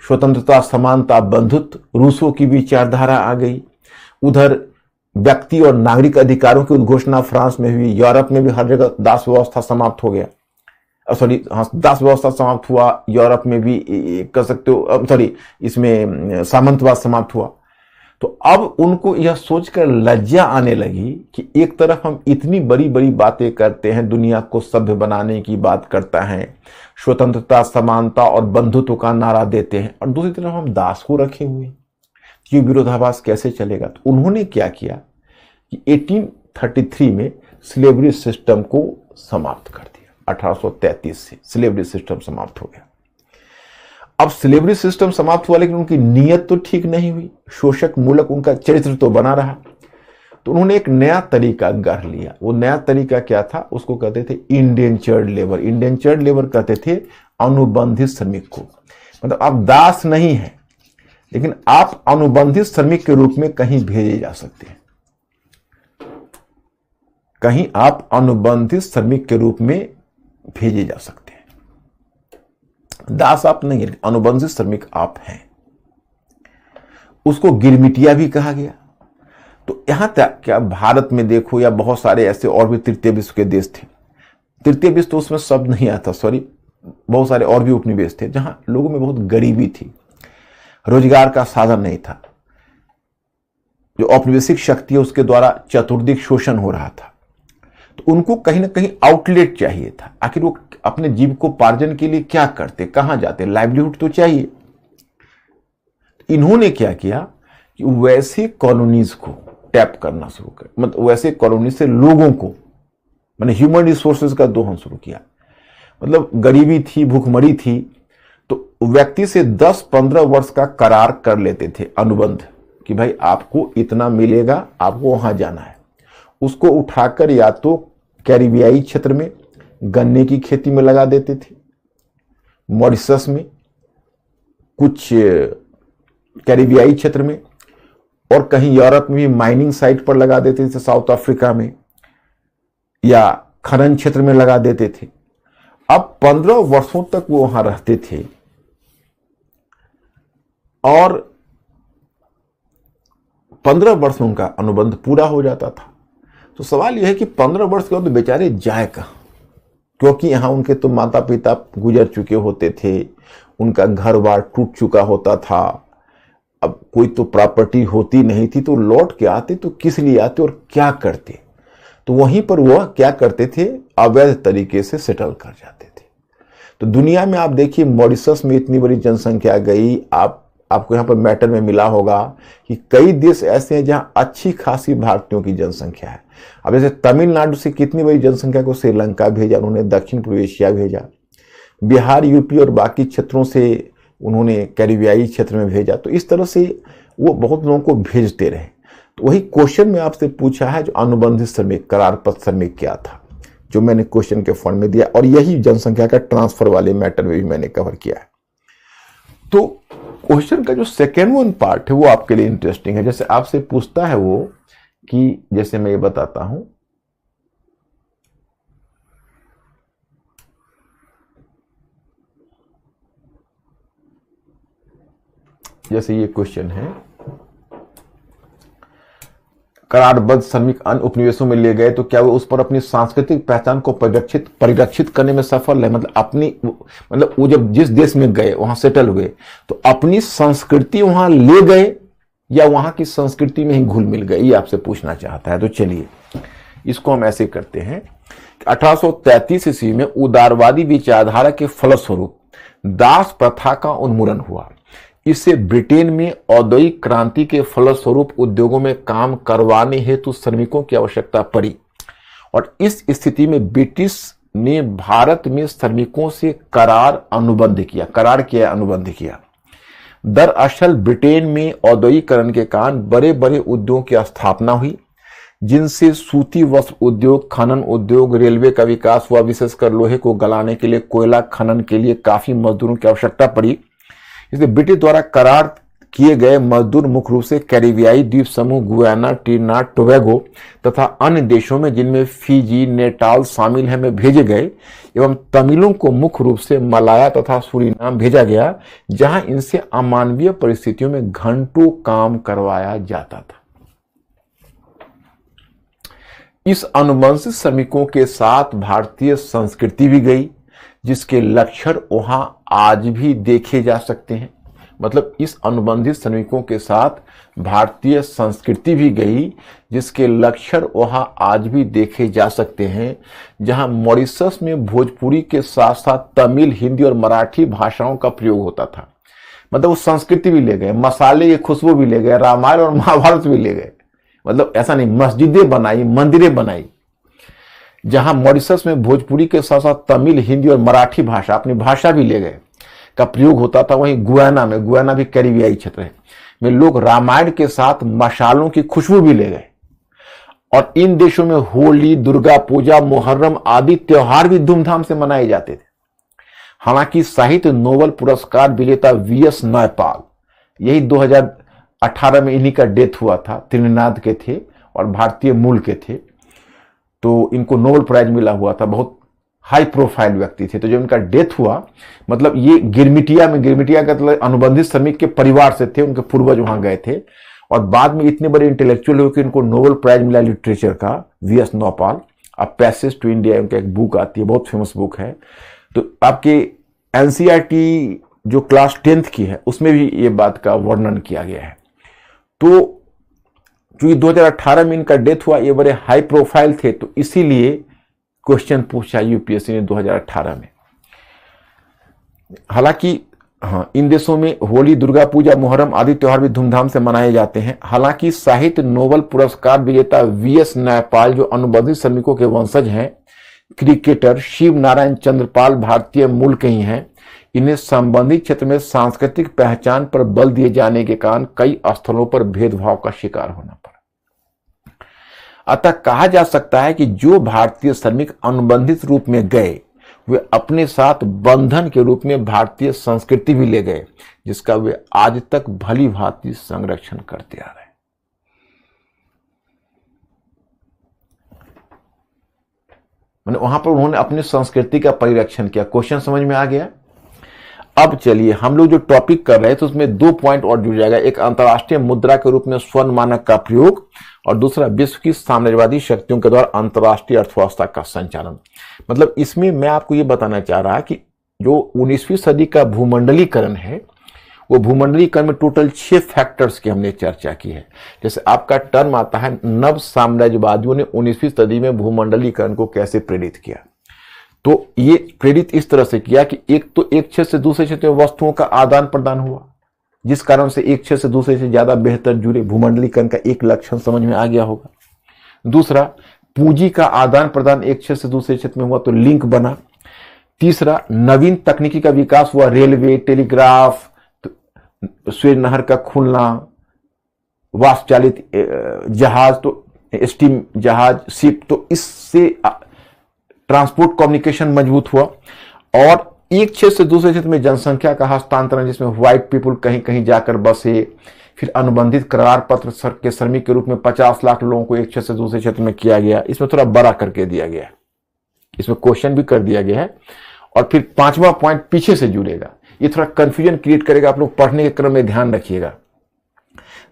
स्वतंत्रता, समानता, बंधुत्व। रूसों की विचारधारा आ गई। उधर व्यक्ति और नागरिक अधिकारों की उद्घोषणा फ्रांस में हुई। यूरोप में भी हर जगह दास व्यवस्था समाप्त हो गया। दास व्यवस्था समाप्त हुआ। यूरोप में भी कह सकते हो, इसमें सामंतवाद समाप्त हुआ। तो अब उनको यह सोचकर लज्जा आने लगी कि एक तरफ हम इतनी बड़ी बड़ी बातें करते हैं, दुनिया को सभ्य बनाने की बात करता है, स्वतंत्रता, समानता और बंधुत्व का नारा देते हैं, और दूसरी तरफ हम दास को रखे हुए हैं। ये विरोधाभास कैसे चलेगा? तो उन्होंने क्या किया कि 1833 में स्लेवरी सिस्टम को समाप्त कर दिया। 1833 से स्लेवरी सिस्टम समाप्त हो गया। अब स्लेवरी सिस्टम समाप्त हुआ, लेकिन उनकी नीयत तो ठीक नहीं हुई। शोषक मूलक उनका चरित्र तो बना रहा। तो उन्होंने एक नया तरीका गढ़ लिया। वो नया तरीका क्या था? उसको कहते थे इंडेंचर्ड लेबर। इंडेंचर्ड लेबर कहते थे अनुबंधित श्रमिक को। मतलब आप दास नहीं है, लेकिन आप अनुबंधित श्रमिक के रूप में कहीं भेजे जा सकते हैं। कहीं आप अनुबंधित श्रमिक के रूप में भेजे जा सकते हैं। दास आप नहीं है, अनुबंधित श्रमिक आप हैं। उसको गिरमिटिया भी कहा गया। तो यहां तक क्या भारत में देखो, या बहुत सारे ऐसे और भी तृतीय विश्व के देश थे। तृतीय विश्व तो उसमें शब्द नहीं आता, सॉरी, बहुत सारे और भी उपनिवेश थे जहां लोगों में बहुत गरीबी थी, रोजगार का साधन नहीं था। जो औपनिवेशिक शक्ति है उसके द्वारा चतुर्दिक शोषण हो रहा था। तो उनको कहीं ना कहीं आउटलेट चाहिए था। आखिर वो अपने जीविकोपार्जन के लिए क्या करते, कहां जाते? लाइवलीहुड तो चाहिए। इन्होंने क्या किया कि वैसे कॉलोनीज को टैप करना शुरू कर, मतलब वैसे कॉलोनी से लोगों को, मैंने ह्यूमन रिसोर्सेज का दोहन शुरू किया। मतलब गरीबी थी, भूखमरी थी, तो व्यक्ति से 10-15 वर्ष का करार कर लेते थे, अनुबंध, कि भाई आपको इतना मिलेगा, आपको वहां जाना है। उसको उठाकर या तो कैरिबियाई क्षेत्र में गन्ने की खेती में लगा देते थे, मॉरिशस में, कुछ कैरिबियाई क्षेत्र में, और कहीं यूरोप में भी माइनिंग साइट पर लगा देते थे, साउथ अफ्रीका में, या खनन क्षेत्र में लगा देते थे। अब 15 वर्षों तक वो वहां रहते थे, और 15 वर्षों का अनुबंध पूरा हो जाता था। तो सवाल यह है कि 15 वर्ष के बाद तो बेचारे जाए कहां? क्योंकि यहां उनके तो माता पिता गुजर चुके होते थे, उनका घर बार टूट चुका होता था, अब कोई तो प्रॉपर्टी होती नहीं थी। तो लौट के आते तो किस लिए आते और क्या करते? तो वहीं पर वह क्या करते थे? अवैध तरीके से सेटल कर जाते थे। तो दुनिया में आप देखिए, मॉरिशस में इतनी बड़ी जनसंख्या गई। आपको यहां पर मैटर में मिला होगा कि कई देश ऐसे हैं जहां अच्छी खासी भारतीयों की जनसंख्या है। अब जैसे तमिलनाडु से कितनी बड़ी जनसंख्या को श्रीलंका भेजा उन्होंने, दक्षिण पूर्व एशिया भेजा, बिहार, यूपी और बाकी क्षेत्रों से उन्होंने कैरिबियाई क्षेत्र में भेजा। तो इस तरह से वो बहुत लोगों को भेजते रहे। तो वही क्वेश्चन में आपसे पूछा है, जो अनुबंधित श्रमिक, करारपत्र श्रमिक क्या था, जो मैंने क्वेश्चन के फॉर्म में दिया, और यही जनसंख्या का ट्रांसफर वाले मैटर में भी मैंने कवर किया है। तो क्वेश्चन का जो सेकेंड वन पार्ट है वो आपके लिए इंटरेस्टिंग है। जैसे आपसे पूछता है वो कि, जैसे मैं ये बताता हूं, जैसे ये क्वेश्चन है करारबद्ध श्रमिक अन्य उपनिवेशों में ले गए तो क्या वो उस पर अपनी सांस्कृतिक पहचान को परिरक्षित करने में सफल है? मतलब वो जब जिस देश में गए वहां सेटल हुए तो अपनी संस्कृति वहां ले गए या वहां की संस्कृति में ही घुल मिल गए, ये आपसे पूछना चाहता है। तो चलिए इसको हम ऐसे करते हैं। 1833 ईस्वी में उदारवादी विचारधारा के फलस्वरूप दास प्रथा का उन्मूलन हुआ। इससे ब्रिटेन में औद्योगिक क्रांति के फलस्वरूप उद्योगों में काम करवाने हेतु श्रमिकों की आवश्यकता पड़ी और इस स्थिति में ब्रिटिश ने भारत में श्रमिकों से अनुबंध किया। दरअसल ब्रिटेन में औद्योगिकरण के कारण बड़े बड़े उद्योगों की स्थापना हुई, जिनसे सूती वस्त्र उद्योग, खनन उद्योग, रेलवे का विकास हुआ। विशेषकर लोहे को गलाने के लिए, कोयला खनन के लिए काफी मजदूरों की आवश्यकता पड़ी। इसलिए ब्रिटिश द्वारा करार किए गए मजदूर मुख्य रूप से कैरिबियाई द्वीप समूह, गुयाना, ट्रिनिडाद, टोबैगो तथा अन्य देशों में, जिनमें फिजी, नेटाल शामिल है, में भेजे गए एवं तमिलों को मुख्य रूप से मलाया तथा सूरीनाम भेजा गया, जहां इनसे अमानवीय परिस्थितियों में घंटों काम करवाया जाता था। इस अनुबंधित श्रमिकों के साथ भारतीय संस्कृति भी गई, जिसके लक्षण वहां आज भी देखे जा सकते हैं। मतलब इस अनुबंधित श्रमिकों के साथ भारतीय संस्कृति भी गई, जिसके लक्षण वहां आज भी देखे जा सकते हैं। जहां मॉरिशस में भोजपुरी के साथ साथ तमिल, हिंदी और मराठी भाषाओं का प्रयोग होता था। मतलब वो संस्कृति भी ले गए, मसाले की खुशबू भी ले गए, रामायण और महाभारत भी ले गए। मतलब ऐसा नहीं, मस्जिदें बनाई, मंदिरें बनाई। जहां मॉरिशस में भोजपुरी के साथ साथ तमिल, हिंदी और मराठी भाषा, अपनी भाषा भी ले गए, का प्रयोग होता था, वहीं गुयाना भी कैरिबियाई क्षेत्र है, में लोग रामायण के साथ मसालों की खुशबू भी ले गए। और इन देशों में होली, दुर्गा पूजा, मुहर्रम आदि त्योहार भी धूमधाम से मनाए जाते थे। हालांकि साहित्य नोबेल पुरस्कार विजेता वीएस नायपाल, यही 2018 में इन्हीं का डेथ हुआ था, त्रिनिदाद के थे और भारतीय मूल के थे। तो इनको नोबेल प्राइज मिला हुआ था, बहुत हाई प्रोफाइल व्यक्ति थे। तो जब इनका डेथ हुआ, मतलब ये गिरमिटिया का मतलब अनुबंधित श्रमिक के परिवार से थे, उनके पूर्वज वहां गए थे और बाद में इतने बड़े इंटेलेक्चुअल हुए कि इनको नोबेल प्राइज मिला लिटरेचर का, वीएस नायपाल। अब पैसेज टू इंडिया उनका एक बुक आती है, बहुत फेमस बुक है। तो आपके एनसीईआरटी जो क्लास 10th की है उसमें भी ये बात का वर्णन किया गया है। तो क्योंकि 2018 में इनका डेथ हुआ, ये बड़े हाई प्रोफाइल थे, तो इसीलिए क्वेश्चन पूछा यूपीएससी ने 2018 में। हालांकि इन देशों में होली, दुर्गा पूजा, मुहर्रम आदि त्योहार भी धूमधाम से मनाए जाते हैं। हालांकि साहित्य नोबेल पुरस्कार विजेता वीएस नायपाल, जो अनुबंधित श्रमिकों के वंशज हैं, क्रिकेटर शिव नारायण चंद्रपाल भारतीय मूल के ही हैं। इन्हें संबंधित क्षेत्र में सांस्कृतिक पहचान पर बल दिए जाने के कारण कई स्थलों पर भेदभाव का शिकार होना पड़ा। अतः कहा जा सकता है कि जो भारतीय श्रमिक अनुबंधित रूप में गए, वे अपने साथ बंधन के रूप में भारतीय संस्कृति भी ले गए, जिसका वे आज तक भली भांति संरक्षण करते आ रहे हैं। मैंने वहां पर उन्होंने अपनी संस्कृति का परिरक्षण किया। क्वेश्चन समझ में आ गया? अब चलिए हम लोग जो टॉपिक कर रहे हैं तो उसमें 2 पॉइंट और जुड़ जाएगा। एक अंतर्राष्ट्रीय मुद्रा के रूप में स्वर्ण मानक का प्रयोग और दूसरा विश्व की साम्राज्यवादी शक्तियों के द्वारा अंतर्राष्ट्रीय अर्थव्यवस्था का संचालन। मतलब इसमें मैं आपको ये बताना चाह रहा कि जो 19वीं सदी का भूमंडलीकरण है, वो भूमंडलीकरण में टोटल 6 फैक्टर्स की हमने चर्चा की है। जैसे आपका टर्म आता है, नव साम्राज्यवादियों ने 19वीं सदी में भूमंडलीकरण को कैसे प्रेरित किया। तो ये प्रेरित इस तरह से किया कि एक क्षेत्र से दूसरे क्षेत्र में वस्तुओं का आदान प्रदान हुआ, जिस कारण से एक क्षेत्र से दूसरे से ज्यादा बेहतर जुड़े। भूमंडलीकरण का एक लक्षण समझ में आ गया होगा। दूसरा, पूंजी का आदान प्रदान एक क्षेत्र से दूसरे क्षेत्र में हुआ तो लिंक बना। तीसरा, नवीन तकनीकी का विकास हुआ, रेलवे, टेलीग्राफ, सुएज नहर का खुलना, वाष्प चालित जहाज, तो स्टीम जहाज, शिप, तो इससे ट्रांसपोर्ट कम्युनिकेशन मजबूत हुआ। और एक क्षेत्र से दूसरे क्षेत्र में जनसंख्या का हस्तांतरण, जिसमें व्हाइट पीपुल कहीं कहीं जाकर बसे। फिर अनुबंधित करार पत्र के श्रमिक के रूप में 50 लाख लोगों को एक क्षेत्र से दूसरे क्षेत्र में किया गया। इसमें थोड़ा बड़ा करके दिया गया है, इसमें क्वेश्चन भी कर दिया गया है। और फिर 5वां पॉइंट पीछे से जुड़ेगा, ये थोड़ा कंफ्यूजन क्रिएट करेगा, आप लोग पढ़ने के क्रम में ध्यान रखिएगा।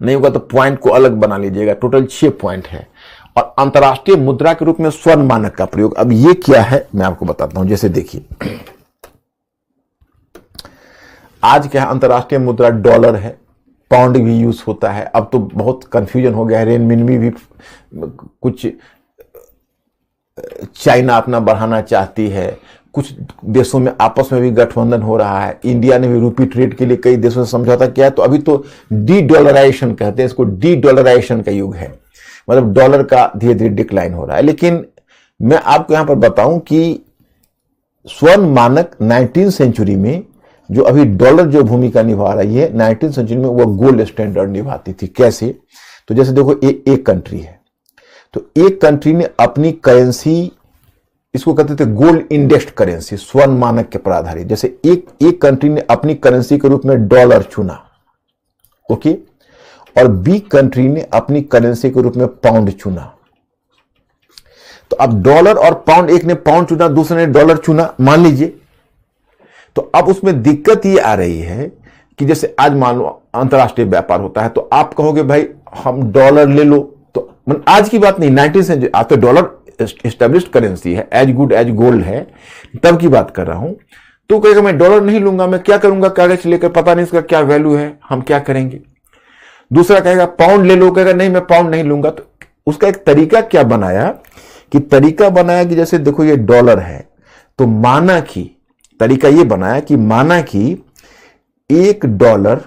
नहीं होगा तो पॉइंट को अलग बना लीजिएगा। टोटल 6 पॉइंट है। और अंतर्राष्ट्रीय मुद्रा के रूप में स्वर्ण मानक का प्रयोग, अब ये क्या है मैं आपको बताता हूं। जैसे देखिए, आज क्या है, अंतर्राष्ट्रीय मुद्रा डॉलर है, पाउंड भी यूज होता है। अब तो बहुत कंफ्यूजन हो गया है, रेनमिनमी भी कुछ चाइना अपना बढ़ाना चाहती है, कुछ देशों में आपस में भी गठबंधन हो रहा है। इंडिया ने भी रूपी ट्रेड के लिए कई देशों से समझौता किया है। तो अभी तो डी डॉलराइजेशन कहते हैं इसको, डी डॉलराइजेशन का युग है, मतलब डॉलर का धीरे धीरे डिक्लाइन हो रहा है। लेकिन मैं आपको यहां पर बताऊं कि स्वर्ण मानक 19वीं सेंचुरी में जो अभी डॉलर जो भूमिका निभा रही है, 19वीं सेंचुरी में वो गोल्ड स्टैंडर्ड निभाती थी। कैसे? तो जैसे देखो, एक कंट्री है, तो एक कंट्री ने अपनी करेंसी, इसको कहते थे गोल्ड इंडेक्स्ड करेंसी, स्वर्ण मानक के पर आधारित। जैसे एक कंट्री ने अपनी करेंसी के रूप में डॉलर चुना, ओके, और बी कंट्री ने अपनी करेंसी के रूप में पाउंड चुना। तो अब डॉलर और पाउंड, एक ने पाउंड चुना, दूसरे ने डॉलर चुना, मान लीजिए। तो अब उसमें दिक्कत ये आ रही है कि जैसे आज मान लो अंतर्राष्ट्रीय व्यापार होता है, तो आप कहोगे भाई हम डॉलर ले लो, तो आज की बात नहीं, 19 सेंचुरी, आज तो डॉलर एस्टेब्लिश्ड करेंसी है, एज गुड एज गोल्ड है, तब की बात कर रहा हूं। तो कहेगा मैं डॉलर नहीं लूंगा, मैं क्या करूंगा कागज लेकर, पता नहीं इसका क्या वैल्यू है, हम क्या करेंगे। दूसरा कहेगा पाउंड ले लो, कहेगा नहीं मैं पाउंड नहीं लूंगा। तो उसका एक तरीका क्या बनाया कि जैसे देखो ये डॉलर है, तो माना कि तरीका ये बनाया कि माना कि $1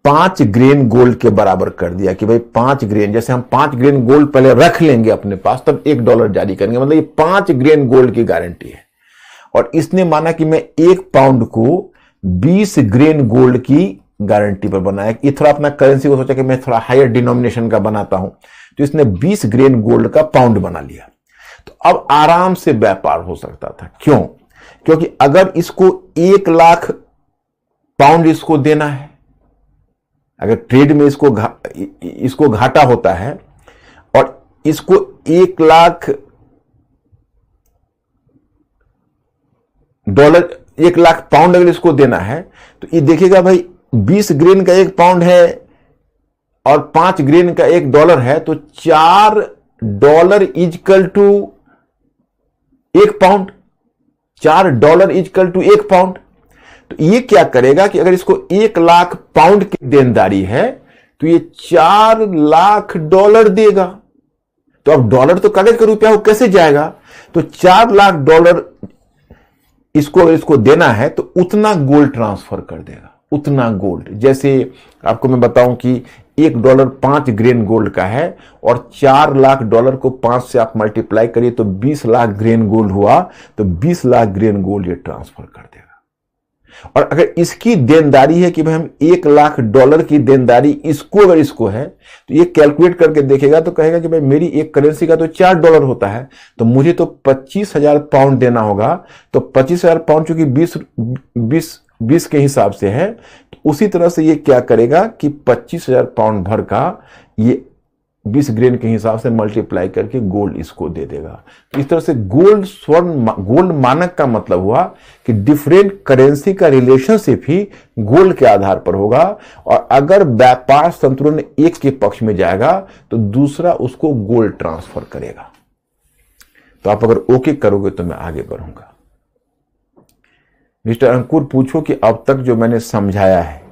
5 ग्रेन गोल्ड के बराबर कर दिया कि भाई 5 ग्रेन, जैसे हम 5 ग्रेन गोल्ड पहले रख लेंगे अपने पास, तब $1 जारी करेंगे, मतलब ये 5 ग्रेन गोल्ड की गारंटी है। और इसने माना कि मैं 1 पाउंड को 20 ग्रेन गोल्ड की गारंटी पर बनाया। ये थोड़ा अपना करेंसी को सोचा कि मैं थोड़ा हायर डिनोमिनेशन का बनाता हूं, तो इसने 20 ग्रेन गोल्ड का पाउंड बना लिया। तो अब आराम से व्यापार हो सकता था। क्यों? क्योंकि अगर इसको 1 लाख पाउंड इसको देना है, अगर ट्रेड में इसको घाटा होता है, और इसको 1 लाख डॉलर, 1 लाख पाउंड अगर इसको देना है, तो ये देखिएगा भाई 20 ग्रेन का 1 पाउंड है और 5 ग्रेन का $1 है, तो $4 is equal to 1 pound, $4 is equal to 1 pound. तो ये क्या करेगा कि अगर इसको 1 लाख पाउंड की देनदारी है, तो ये $4 लाख देगा। तो अब डॉलर तो कागज का रुपया हो, कैसे जाएगा? तो $4 लाख इसको देना है, तो उतना गोल्ड ट्रांसफर कर देगा, उतना गोल्ड। जैसे आपको मैं बताऊं कि $1 5 ग्रेन गोल्ड का है, और $4 लाख को 5 से आप मल्टीप्लाई करिए तो 20 लाख ग्रेन गोल्ड हुआ, तो 20 लाख ग्रेन गोल्ड ये ट्रांसफर कर देगा। और अगर इसकी देनदारी है कि भाई हम $1 लाख की देनदारी इसको है, तो ये कैलकुलेट करके देखेगा तो कहेगा कि भाई मेरी एक करेंसी का तो $4 होता है, तो मुझे तो 25,000 पाउंड देना होगा। तो 25,000 पाउंड चूंकि 20 के हिसाब से है, तो उसी तरह से ये क्या करेगा कि 25,000 पाउंड भर का ये 20 ग्रेन के हिसाब से मल्टीप्लाई करके गोल्ड इसको दे देगा। इस तरह से गोल्ड मानक का मतलब हुआ कि डिफरेंट करेंसी का रिलेशनशिप ही गोल्ड के आधार पर होगा, और अगर व्यापार संतुलन एक के पक्ष में जाएगा तो दूसरा उसको गोल्ड ट्रांसफर करेगा। तो आप अगर ओके करोगे तो मैं आगे बढ़ूंगा। मिस्टर अंकुर पूछो कि अब तक जो मैंने समझाया है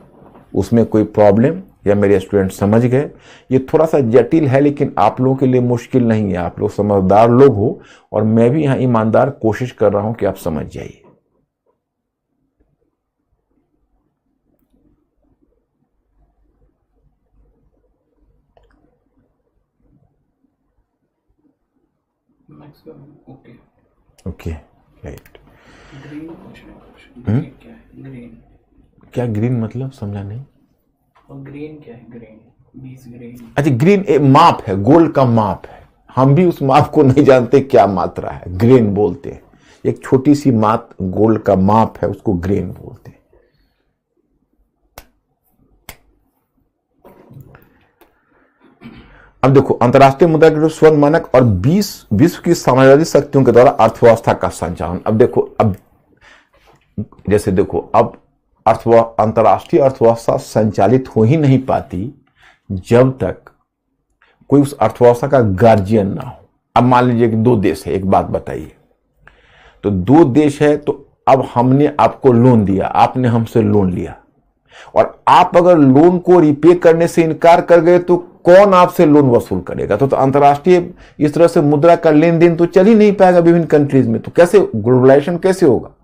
उसमें कोई प्रॉब्लम, या मेरे स्टूडेंट समझ गए? ये थोड़ा सा जटिल है, लेकिन आप लोगों के लिए मुश्किल नहीं है। आप लोग समझदार लोग हो, और मैं भी यहां ईमानदार कोशिश कर रहा हूं कि आप समझ जाइए। Okay, right. ग्रीन क्वेश्चन क्या है? ग्रीन क्या ग्रीन मतलब समझा नहीं? और ग्रेन क्या है? Grain 20 grain. अच्छा, ग्रीन एक माप है, गोल्ड का माप है। हम भी उस माप को नहीं जानते क्या मात्रा है, ग्रेन बोलते हैं। एक छोटी सी गोल्ड का माप है, उसको ग्रेन बोलते हैं। अब देखो, अंतरराष्ट्रीय मुद्रा के स्वर्ण मानक और विश्व की साम्राज्यवादी शक्तियों के द्वारा अर्थव्यवस्था का संचालन। अब देखो, अब जैसे देखो, अब अंतर्राष्ट्रीय अर्थव्यवस्था संचालित हो ही नहीं पाती जब तक कोई उस अर्थव्यवस्था का गार्जियन ना हो। अब मान लीजिए कि दो देश है, एक बात बताइए, तो दो देश है, तो अब हमने आपको लोन दिया, आपने हमसे लोन लिया, और आप अगर लोन को रिपे करने से इनकार कर गए तो कौन आपसे लोन वसूल करेगा? तो अंतर्राष्ट्रीय इस तरह से मुद्रा का लेन देन तो चल ही नहीं पाएगा विभिन्न कंट्रीज में, तो कैसे ग्लोबलाइजेशन कैसे होगा?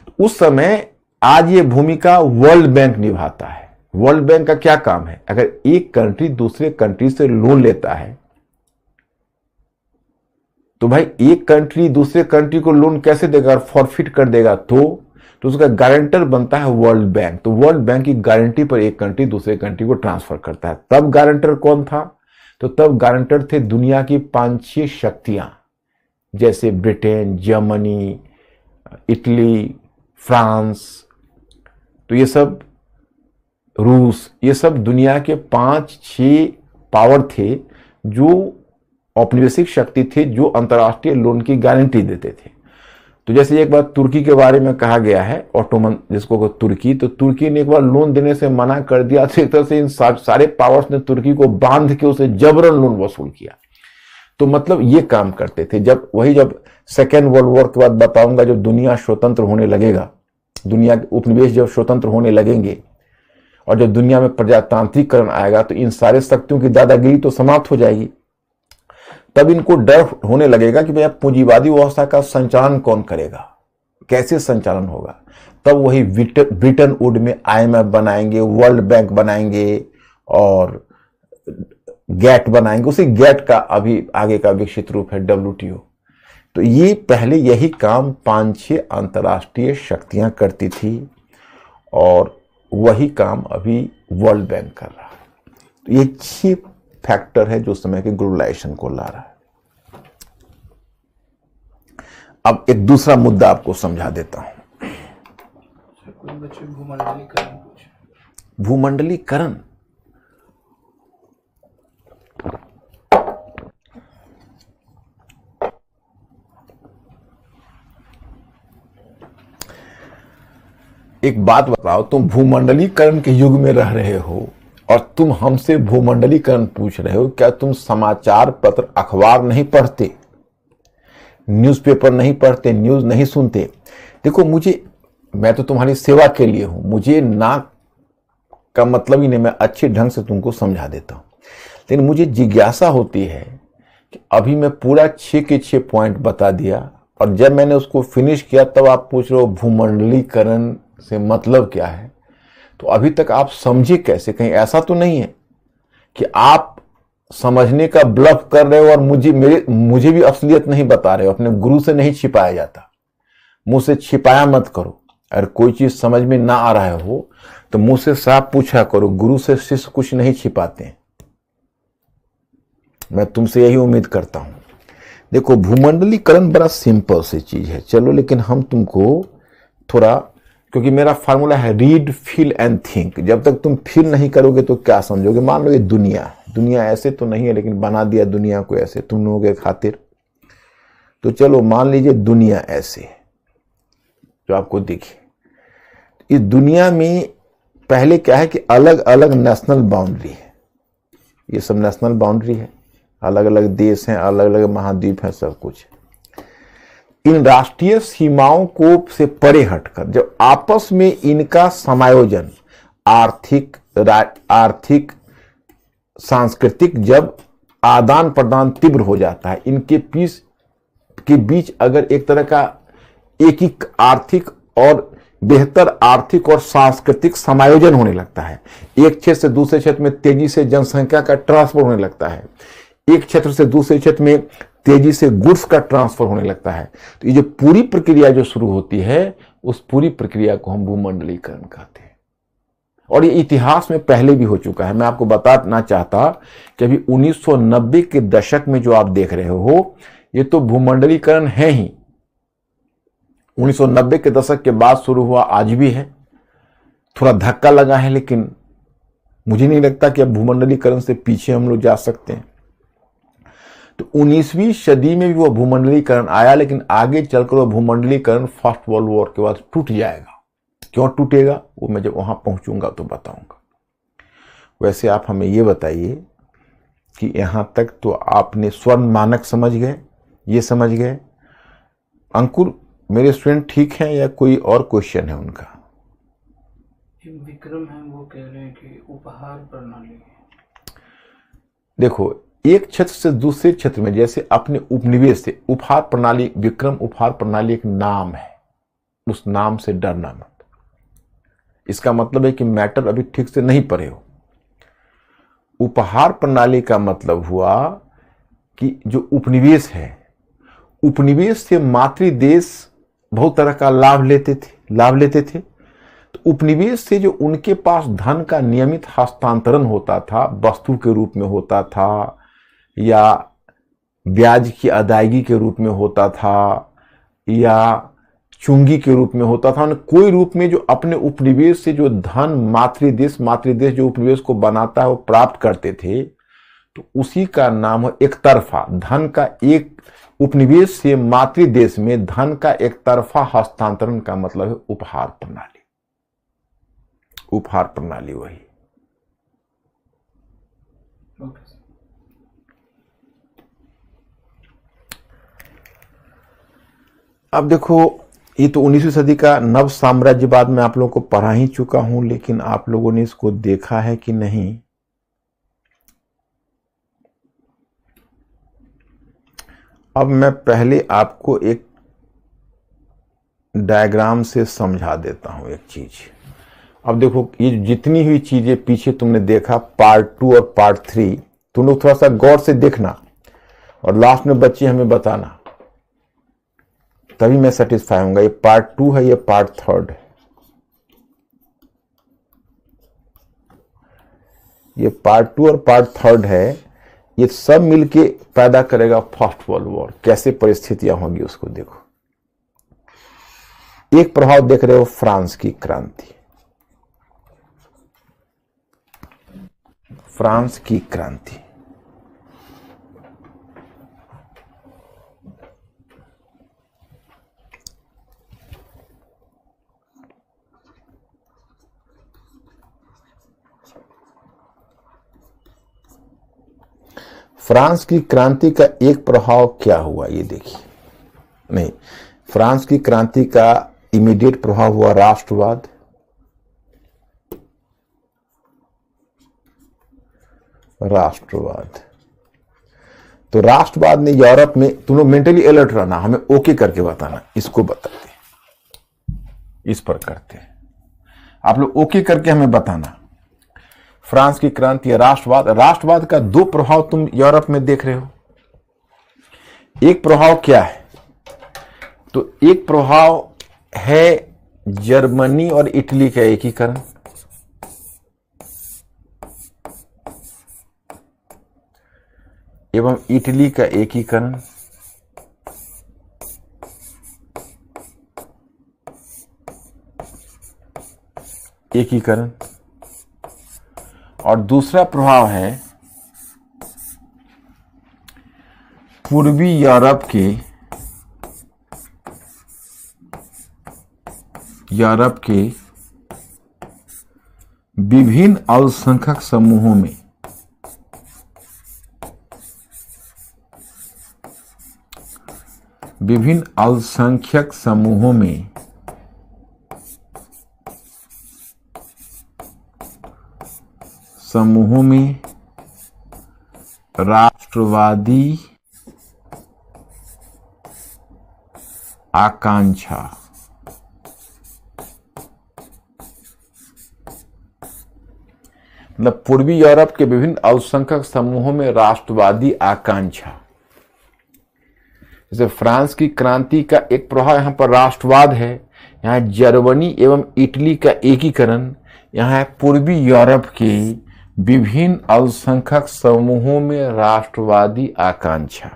तो उस समय आज ये भूमिका वर्ल्ड बैंक निभाता है। वर्ल्ड बैंक का क्या काम है? अगर एक कंट्री दूसरे कंट्री से लोन लेता है तो भाई एक कंट्री दूसरे कंट्री को लोन कैसे देगा? और फॉरफिट कर देगा तो उसका गारंटर बनता है वर्ल्ड बैंक। तो वर्ल्ड बैंक की गारंटी पर एक कंट्री दूसरे कंट्री को ट्रांसफर करता है। तब गारंटर कौन था? तो तब गारंटर थे दुनिया की 5-6 शक्तियां, जैसे ब्रिटेन, जर्मनी, इटली, फ्रांस, तो ये सब, रूस, ये सब दुनिया के 5-6 पावर थे जो औपनिवेशिक शक्ति थे, जो अंतर्राष्ट्रीय लोन की गारंटी देते थे। तो जैसे एक बार तुर्की के बारे में कहा गया है, ऑटोमन जिसको तुर्की, तो तुर्की ने एक बार लोन देने से मना कर दिया, तो एक तरह से इन सारे पावर्स ने तुर्की को बांध के उसे जबरन लोन वसूल किया। तो मतलब ये काम करते थे। जब सेकेंड वर्ल्ड वॉर के बाद बताऊंगा, जब दुनिया स्वतंत्र होने लगेगा, दुनिया के उपनिवेश जब स्वतंत्र होने लगेंगे और जब दुनिया में प्रजातांत्रिकरण आएगा, तो इन सारे शक्तियों की दादागिरी तो समाप्त हो जाएगी। तब इनको डर होने लगेगा कि भैया पूंजीवादी व्यवस्था का संचालन कौन करेगा, कैसे संचालन होगा। तब वही ब्रिटेन वुड में IMF बनाएंगे, वर्ल्ड बैंक बनाएंगे और गैट बनाएंगे। उसी गैट का अभी आगे का विकसित रूप है WTO। तो ये पहले यही काम 5-6 अंतर्राष्ट्रीय शक्तियां करती थी और वही काम अभी वर्ल्ड बैंक कर रहा है। तो ये 6 फैक्टर है जो समय के ग्लोबलाइजेशन को ला रहा है। अब एक दूसरा मुद्दा आपको समझा देता हूं। कोई बच्चे भूमंडलीकरण पूछे। भूमंडलीकरण एक बात बताओ, तुम भूमंडलीकरण के युग में रह रहे हो और तुम हमसे भूमंडलीकरण पूछ रहे हो। क्या तुम समाचार पत्र, अखबार नहीं पढ़ते, न्यूज़पेपर नहीं पढ़ते, न्यूज़ नहीं सुनते? देखो, मैं तो तुम्हारी सेवा के लिए हूं, मुझे ना का मतलब ही नहीं, मैं अच्छे ढंग से तुमको समझा देता हूं। लेकिन मुझे जिज्ञासा होती है कि अभी मैं पूरा 6 के 6 पॉइंट बता दिया और जब मैंने उसको फिनिश किया तब आप पूछ रहे हो भूमंडलीकरण से मतलब क्या है। तो अभी तक आप समझे कैसे? कहीं ऐसा तो नहीं है कि आप समझने का ब्लफ कर रहे हो और मुझे भी असलियत नहीं बता रहे हो। अपने गुरु से नहीं छिपाया जाता, मुंह से छिपाया मत करो। अगर कोई चीज समझ में ना आ रहा हो तो मुंह से साफ पूछा करो। गुरु से शिष्य कुछ नहीं छिपाते। मैं तुमसे यही उम्मीद करता हूं। देखो, भूमंडलीकरण बड़ा सिंपल सी चीज है, चलो, लेकिन हम तुमको थोड़ा, क्योंकि मेरा फार्मूला है रीड, फील एंड थिंक। जब तक तुम फील नहीं करोगे तो क्या समझोगे? मान लो ये दुनिया ऐसे तो नहीं है, लेकिन बना दिया दुनिया को ऐसे तुम लोगों के खातिर। तो चलो मान लीजिए दुनिया ऐसे है जो आपको दिखे। इस दुनिया में पहले क्या है कि अलग अलग नेशनल बाउंड्री है। ये सब नेशनल बाउंड्री है, अलग अलग देश हैं, अलग अलग महाद्वीप हैं, सब कुछ। इन राष्ट्रीय सीमाओं को से परे हटकर जब आपस में इनका समायोजन, आर्थिक, सांस्कृतिक, जब आदान प्रदान तीव्र हो जाता है, इनके बीच अगर एक तरह का एक आर्थिक और बेहतर आर्थिक और सांस्कृतिक समायोजन होने लगता है, एक क्षेत्र से दूसरे क्षेत्र में तेजी से जनसंख्या का ट्रांसफर होने लगता है, एक क्षेत्र से दूसरे क्षेत्र में तेजी से गुड्स का ट्रांसफर होने लगता है, तो ये जो पूरी प्रक्रिया जो शुरू होती है, उस पूरी प्रक्रिया को हम भूमंडलीकरण कहते हैं। और ये इतिहास में पहले भी हो चुका है। मैं आपको बताना चाहता कि अभी 1990 के दशक में जो आप देख रहे हो, ये तो भूमंडलीकरण है ही। 1990 के दशक के बाद शुरू हुआ, आज भी है, थोड़ा धक्का लगा है, लेकिन मुझे नहीं लगता कि अब भूमंडलीकरण से पीछे हम लोग जा सकते हैं। तो 19वीं सदी में भी वो भूमंडलीकरण आया, लेकिन आगे चलकर वो भूमंडलीकरण फर्स्ट वर्ल्ड वॉर के बाद टूट जाएगा। क्यों टूटेगा वो मैं जब वहां पहुंचूंगा तो बताऊंगा। वैसे आप हमें ये बताइए कि यहां तक तो आपने स्वर्ण मानक समझ गए, ये समझ गए। अंकुर मेरे स्टूडेंट ठीक हैं या कोई और क्वेश्चन है उनका? एक विक्रम है, वो कह रहे हैं कि उपहार प्रणाली। देखो, एक क्षेत्र से दूसरे क्षेत्र में, जैसे अपने उपनिवेश से उपहार प्रणाली, विक्रम उपहार प्रणाली एक नाम है, उस नाम से डरना मत। इसका मतलब है कि मैटर अभी ठीक से नहीं पढ़े हो। उपहार प्रणाली का मतलब हुआ कि जो उपनिवेश है, उपनिवेश से मातृ देश बहुत तरह का लाभ लेते थे। तो उपनिवेश से जो उनके पास धन का नियमित हस्तांतरण होता था, वस्तु के रूप में होता था या ब्याज की अदायगी के रूप में होता था या चुंगी के रूप में होता था, कोई रूप में जो अपने उपनिवेश से जो धन मातृदेश जो उपनिवेश को बनाता है वो प्राप्त करते थे, तो उसी का नाम है एक तरफा धन का, एक उपनिवेश से मातृदेश में धन का एक तरफा हस्तांतरण का मतलब है उपहार प्रणाली। उपहार प्रणाली वही। अब देखो, ये तो 19वीं सदी का नव साम्राज्यवाद में आप लोगों को पढ़ा ही चुका हूं, लेकिन आप लोगों ने इसको देखा है कि नहीं? अब मैं पहले आपको एक डायग्राम से समझा देता हूं एक चीज। अब देखो, ये जितनी हुई चीजें पीछे तुमने देखा, पार्ट 2 और पार्ट 3, तुम लोग थोड़ा सा गौर से देखना और लास्ट में बच्चे हमें बताना, तभी मैं सेटिस्फाई होऊंगा। ये पार्ट 2 है, ये पार्ट 3 है। ये पार्ट 2 और पार्ट 3 है। ये सब मिलके पैदा करेगा फर्स्ट वर्ल्ड वॉर। कैसे परिस्थितियां होंगी उसको देखो। एक प्रभाव देख रहे हो, फ्रांस की क्रांति। फ्रांस की क्रांति फ्रांस की क्रांति का एक प्रभाव क्या हुआ ये देखिए। नहीं, फ्रांस की क्रांति का इमीडिएट प्रभाव हुआ राष्ट्रवाद। तो राष्ट्रवाद ने यूरोप में, तुम लोग मेंटली अलर्ट रहना, हमें ओके करके बताना, इसको बताते, इस पर करते हैं आप लोग, ओके करके हमें बताना। फ्रांस की क्रांति, राष्ट्रवाद का दो प्रभाव तुम यूरोप में देख रहे हो। एक प्रभाव क्या है? तो एक प्रभाव है जर्मनी और इटली का एकीकरण, एवं इटली का एकीकरण और दूसरा प्रभाव है पूर्वी यूरोप के विभिन्न अल्पसंख्यक समूहों में राष्ट्रवादी आकांक्षा, मतलब पूर्वी यूरोप के विभिन्न अल्पसंख्यक समूहों में राष्ट्रवादी आकांक्षा। जैसे फ्रांस की क्रांति का एक प्रभाव यहां पर राष्ट्रवाद है, यहां जर्मनी एवं इटली का एकीकरण, यहां पूर्वी यूरोप के विभिन्न अल्पसंख्यक समूहों में राष्ट्रवादी आकांक्षा।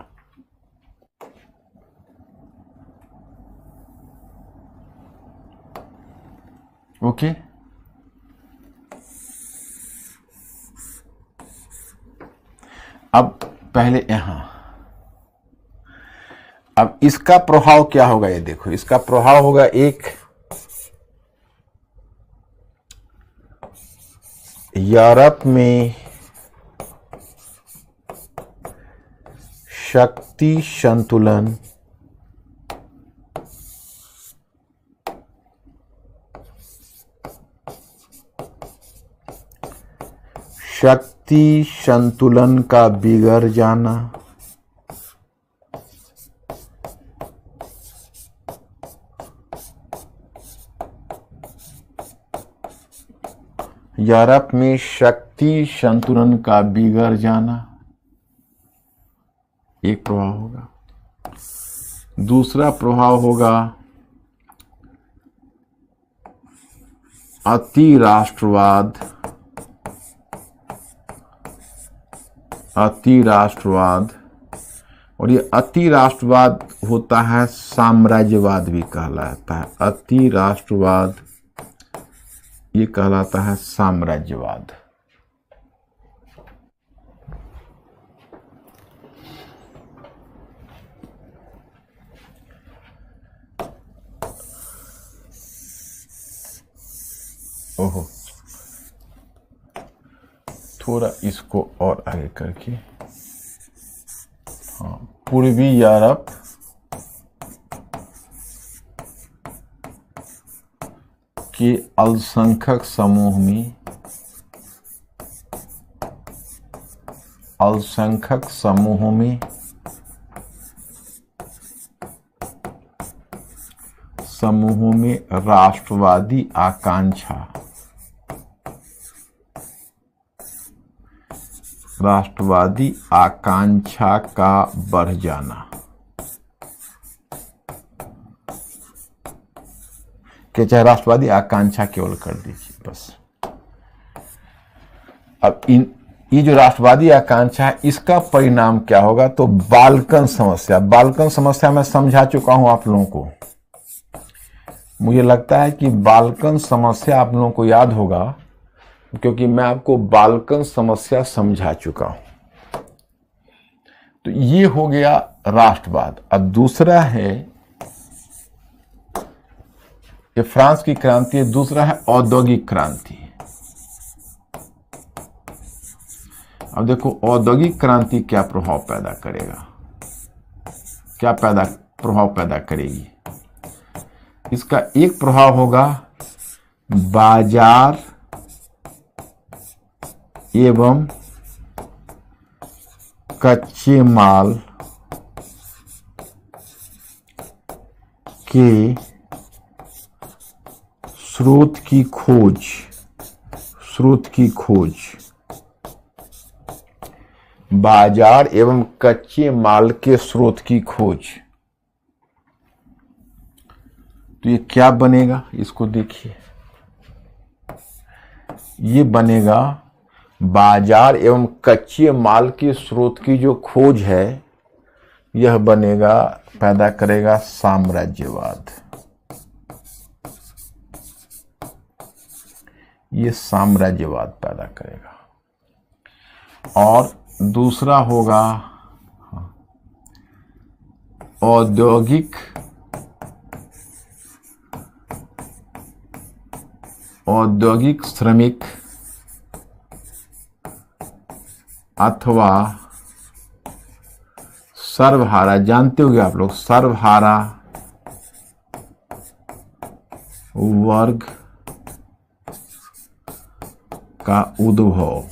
ओके, अब पहले यहां, अब इसका प्रभाव क्या होगा ये देखो। इसका प्रभाव होगा एक यूरोप में शक्ति संतुलन का बिगड़ जाना, यूरोप में शक्ति संतुलन का बिगड़ जाना एक प्रभाव होगा। दूसरा प्रभाव होगा अति राष्ट्रवाद, और ये अति राष्ट्रवाद होता है साम्राज्यवाद भी कहलाता है। अति राष्ट्रवाद ये कहलाता है साम्राज्यवाद। ओहो, थोड़ा इसको और आगे करके, हाँ, पूर्वी यूरोप के अल्पसंख्यक समूहों में राष्ट्रवादी आकांक्षा का बढ़ जाना, कि चाहे राष्ट्रवादी आकांक्षा केवल कर दीजिए बस। अब ये जो राष्ट्रवादी आकांक्षा है, इसका परिणाम क्या होगा? तो बाल्कन समस्या मैं समझा चुका हूं आप लोगों को। मुझे लगता है कि बाल्कन समस्या आप लोगों को याद होगा, क्योंकि मैं आपको बाल्कन समस्या समझा चुका हूं। तो ये हो गया राष्ट्रवाद। अब दूसरा है, ये फ्रांस की क्रांति है। दूसरा है औद्योगिक क्रांति। अब देखो औद्योगिक क्रांति क्या प्रभाव पैदा करेगा, प्रभाव पैदा करेगी। इसका एक प्रभाव होगा बाजार एवं कच्चे माल के स्रोत की खोज, बाजार एवं कच्चे माल के स्रोत की खोज। तो ये क्या बनेगा, इसको देखिए। ये बनेगा बाजार एवं कच्चे माल के स्रोत की जो खोज है, यह बनेगा, पैदा करेगा साम्राज्यवाद। ये साम्राज्यवाद पैदा करेगा। और दूसरा होगा औद्योगिक श्रमिक अथवा सर्वहारा। जानते होंगे आप लोग, सर्वहारा वर्ग का उद्भव।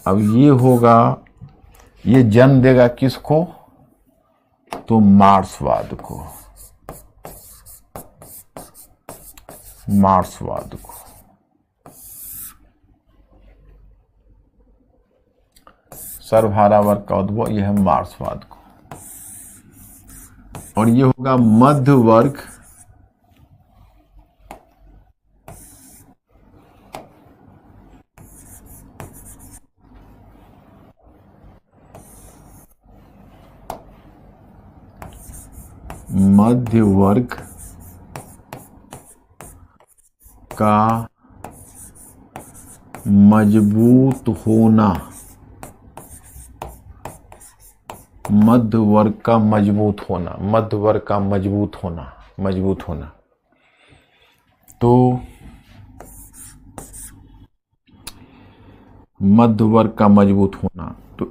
अब ये होगा, ये जन्म देगा किसको? तो मार्क्सवाद को। सर्वहारा वर्ग का उद्भव, यह है मार्क्सवाद को। और ये होगा मध्य वर्ग का मजबूत होना। मध्य वर्ग का मजबूत होना। तो मध्य वर्ग का मजबूत होना, तो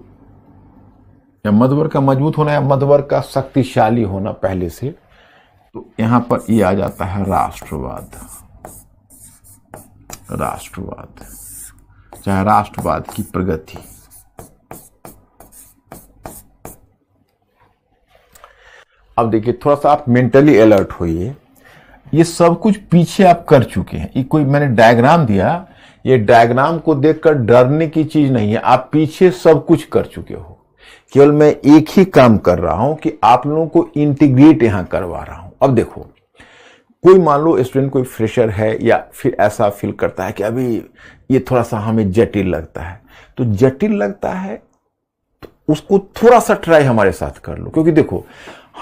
या मध्य वर्ग का मजबूत होना या मध्य वर्ग का शक्तिशाली होना पहले से, तो यहां पर ये आ जाता है राष्ट्रवाद। राष्ट्रवाद चाहे राष्ट्रवाद की प्रगति। अब देखिए थोड़ा सा आप मेंटली अलर्ट होइए, ये सब कुछ पीछे आप कर चुके हैं। ये कोई मैंने डायग्राम दिया, ये डायग्राम को देखकर डरने की चीज नहीं है, आप पीछे सब कुछ कर चुके हो। केवल मैं एक ही काम कर रहा हूं कि आप लोगों को इंटीग्रेट यहां करवा रहा हूं। अब देखो, कोई मान लो स्टूडेंट कोई फ्रेशर है या फिर ऐसा फील करता है कि अभी ये थोड़ा सा हमें जटिल लगता है, तो जटिल लगता है तो उसको थोड़ा सा ट्राई हमारे साथ कर लो। क्योंकि देखो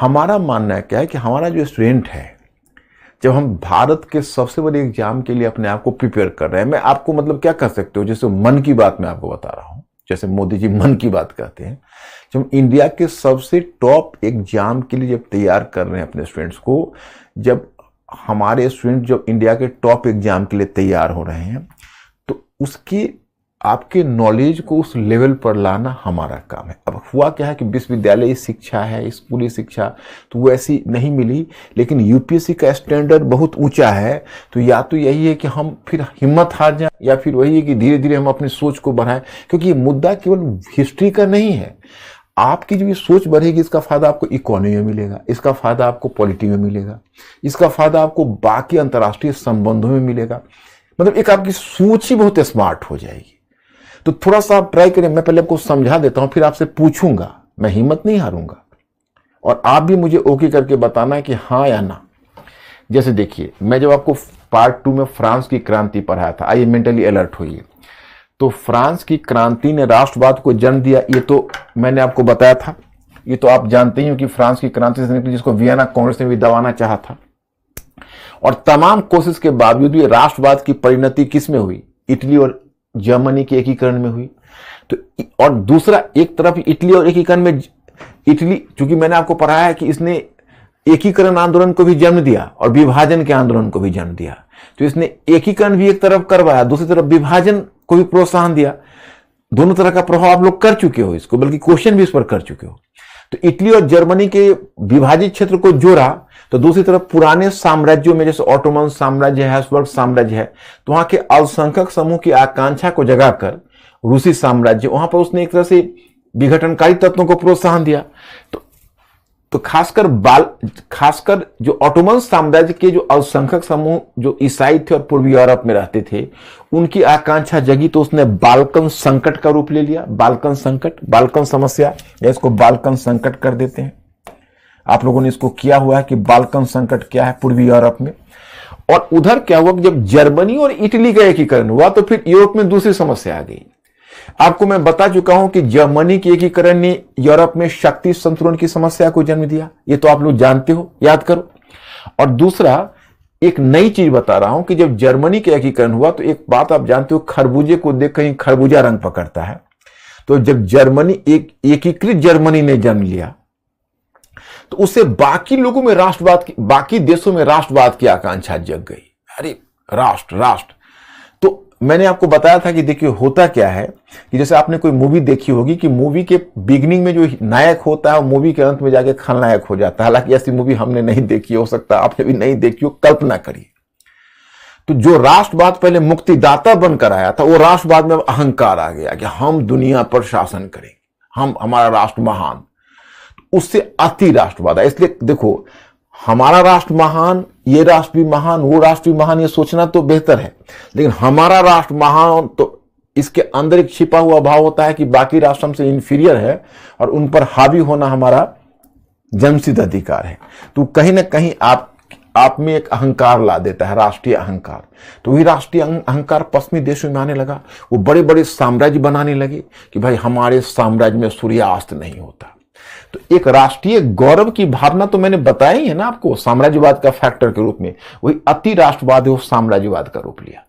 हमारा मानना है क्या है कि हमारा जो स्टूडेंट है, जब हम भारत के सबसे बड़े एग्जाम के लिए अपने आप को प्रिपेयर कर रहे हैं, मैं आपको मतलब क्या कर सकते हो, जैसे मन की बात मैं आपको बता रहा हूं, जैसे मोदी जी मन की बात कहते हैं, जब हम इंडिया के सबसे टॉप एग्जाम के लिए जब तैयार कर रहे हैं अपने स्टूडेंट्स को, जब हमारे स्टूडेंट जब इंडिया के टॉप एग्जाम के लिए तैयार हो रहे हैं, तो उसकी आपके नॉलेज को उस लेवल पर लाना हमारा काम है। अब हुआ क्या है कि विश्वविद्यालय शिक्षा है, स्कूली शिक्षा तो वो ऐसी नहीं मिली, लेकिन यूपीएससी का स्टैंडर्ड बहुत ऊंचा है, तो या तो यही है कि हम फिर हिम्मत हार जाएं, या फिर वही है कि धीरे धीरे हम अपनी सोच को बढ़ाएं। क्योंकि ये मुद्दा केवल हिस्ट्री का नहीं है, आपकी जो ये सोच बढ़ेगी इसका फायदा आपको इकोनॉमी में मिलेगा, इसका फायदा आपको पॉलिटी में मिलेगा, इसका फायदा आपको बाकी अंतर्राष्ट्रीय संबंधों में मिलेगा। मतलब एक आपकी सोच ही बहुत स्मार्ट हो जाएगी। तो थोड़ा सा आप ट्राई करें, मैं पहले आपको समझा देता हूं, फिर आपसे पूछूंगा, मैं हिम्मत नहीं हारूंगा, और आप भी मुझे ओके करके बताना है कि हाँ या ना। जैसे देखिए, मैं जब आपको पार्ट 2 में फ्रांस की क्रांति पढ़ाया था, आइए मेंटली अलर्ट होइए। तो फ्रांस की क्रांति ने राष्ट्रवाद को जन्म दिया, ये तो मैंने आपको बताया था, ये तो आप जानते ही हो कि फ्रांस की क्रांति से निकली, जिसको वियना कांग्रेस ने भी दबाना चाहा था। और तमाम कोशिश के बावजूद भी राष्ट्रवाद की परिणति किस में हुई, इटली और जर्मनी के एकीकरण में हुई। तो और दूसरा एक तरफ इटली और एकीकरण में, इटली चूंकि मैंने आपको पढ़ाया है कि इसने एकीकरण आंदोलन को भी जन्म दिया और विभाजन के आंदोलन को भी जन्म दिया, तो इसने एकीकरण भी एक तरफ करवाया, दूसरी तरफ विभाजन को भी प्रोत्साहन दिया। दोनों तरह का प्रभाव आप लोग कर चुके हो इसको, बल्कि क्वेश्चन भी इस पर कर चुके हो। तो इटली और जर्मनी के विभाजित क्षेत्र को जोड़ा, तो दूसरी तरफ पुराने साम्राज्यों में जैसे ऑटोमन साम्राज्य है, हैब्सबर्ग साम्राज्य है, तो वहां के अल्पसंख्यक समूह की आकांक्षा को जगाकर रूसी साम्राज्य, वहां पर उसने एक तरह से विघटनकारी तत्वों को प्रोत्साहन दिया। तो खासकर जो ऑटोमन साम्राज्य के जो अल्पसंख्यक समूह जो ईसाई थे और पूर्वी यूरोप में रहते थे, उनकी आकांक्षा जगी, तो उसने बाल्कन संकट का रूप ले लिया। बाल्कन संकट, बाल्कन समस्या, या इसको बाल्कन संकट कर देते हैं। आप लोगों ने इसको किया हुआ है कि बाल्कन संकट क्या है पूर्वी यूरोप में। और उधर क्या हुआ कि जब जर्मनी और इटली का एकीकरण हुआ, तो फिर यूरोप में दूसरी समस्या आ गई। आपको मैं बता चुका हूं कि जर्मनी के एकीकरण ने यूरोप में शक्ति संतुलन की समस्या को जन्म दिया, ये तो आप लोग जानते हो, याद करो। और दूसरा एक नई चीज बता रहा हूं कि जब जर्मनी के एकीकरण हुआ, तो एक बात आप जानते हो, खरबूजे को देख कहीं खरबूजा रंग पकड़ता है। तो जब जर्मनी एक एकीकृत जर्मनी ने जन्म लिया, तो उससे बाकी लोगों में राष्ट्रवाद की, बाकी देशों में राष्ट्रवाद की आकांक्षा जग गई। अरे राष्ट्र। तो मैंने आपको बताया था कि देखिए होता क्या है कि जैसे आपने कोई मूवी देखी होगी कि मूवी के बिगिनिंग में जो नायक होता है वो मूवी के अंत में जाके खलनायक हो जाता है। हालांकि ऐसी मूवी हमने नहीं देखी, हो सकता है आपने भी नहीं देखी हो, कल्पना करिए। तो जो राष्ट्रवाद पहले मुक्तिदाता बनकर आया था, वो राष्ट्रवाद में अहंकार आ गया कि हम दुनिया पर शासन करेंगे, हमारा राष्ट्र महान। उससे अति राष्ट्रवाद है। इसलिए देखो, हमारा राष्ट्र महान, ये राष्ट्र भी महान, वो राष्ट्र भी महान, ये सोचना तो बेहतर है, लेकिन हमारा राष्ट्र महान, तो इसके अंदर एक छिपा हुआ भाव होता है कि बाकी राष्ट्र हमसे इंफीरियर है और उन पर हावी होना हमारा जन्मसिद्ध अधिकार है। तो कहीं ना कहीं आप में एक अहंकार ला देता है, राष्ट्रीय अहंकार। तो वही राष्ट्रीय अहंकार पश्चिमी देशों में आने लगा। वो बड़े बड़े साम्राज्य बनाने लगे कि भाई हमारे साम्राज्य में सूर्यास्त नहीं होता। तो एक राष्ट्रीय गौरव की भावना तो मैंने बताया ही है ना आपको, साम्राज्यवाद का फैक्टर के रूप में। वही अति राष्ट्रवाद है, वो साम्राज्यवाद का रूप लिया।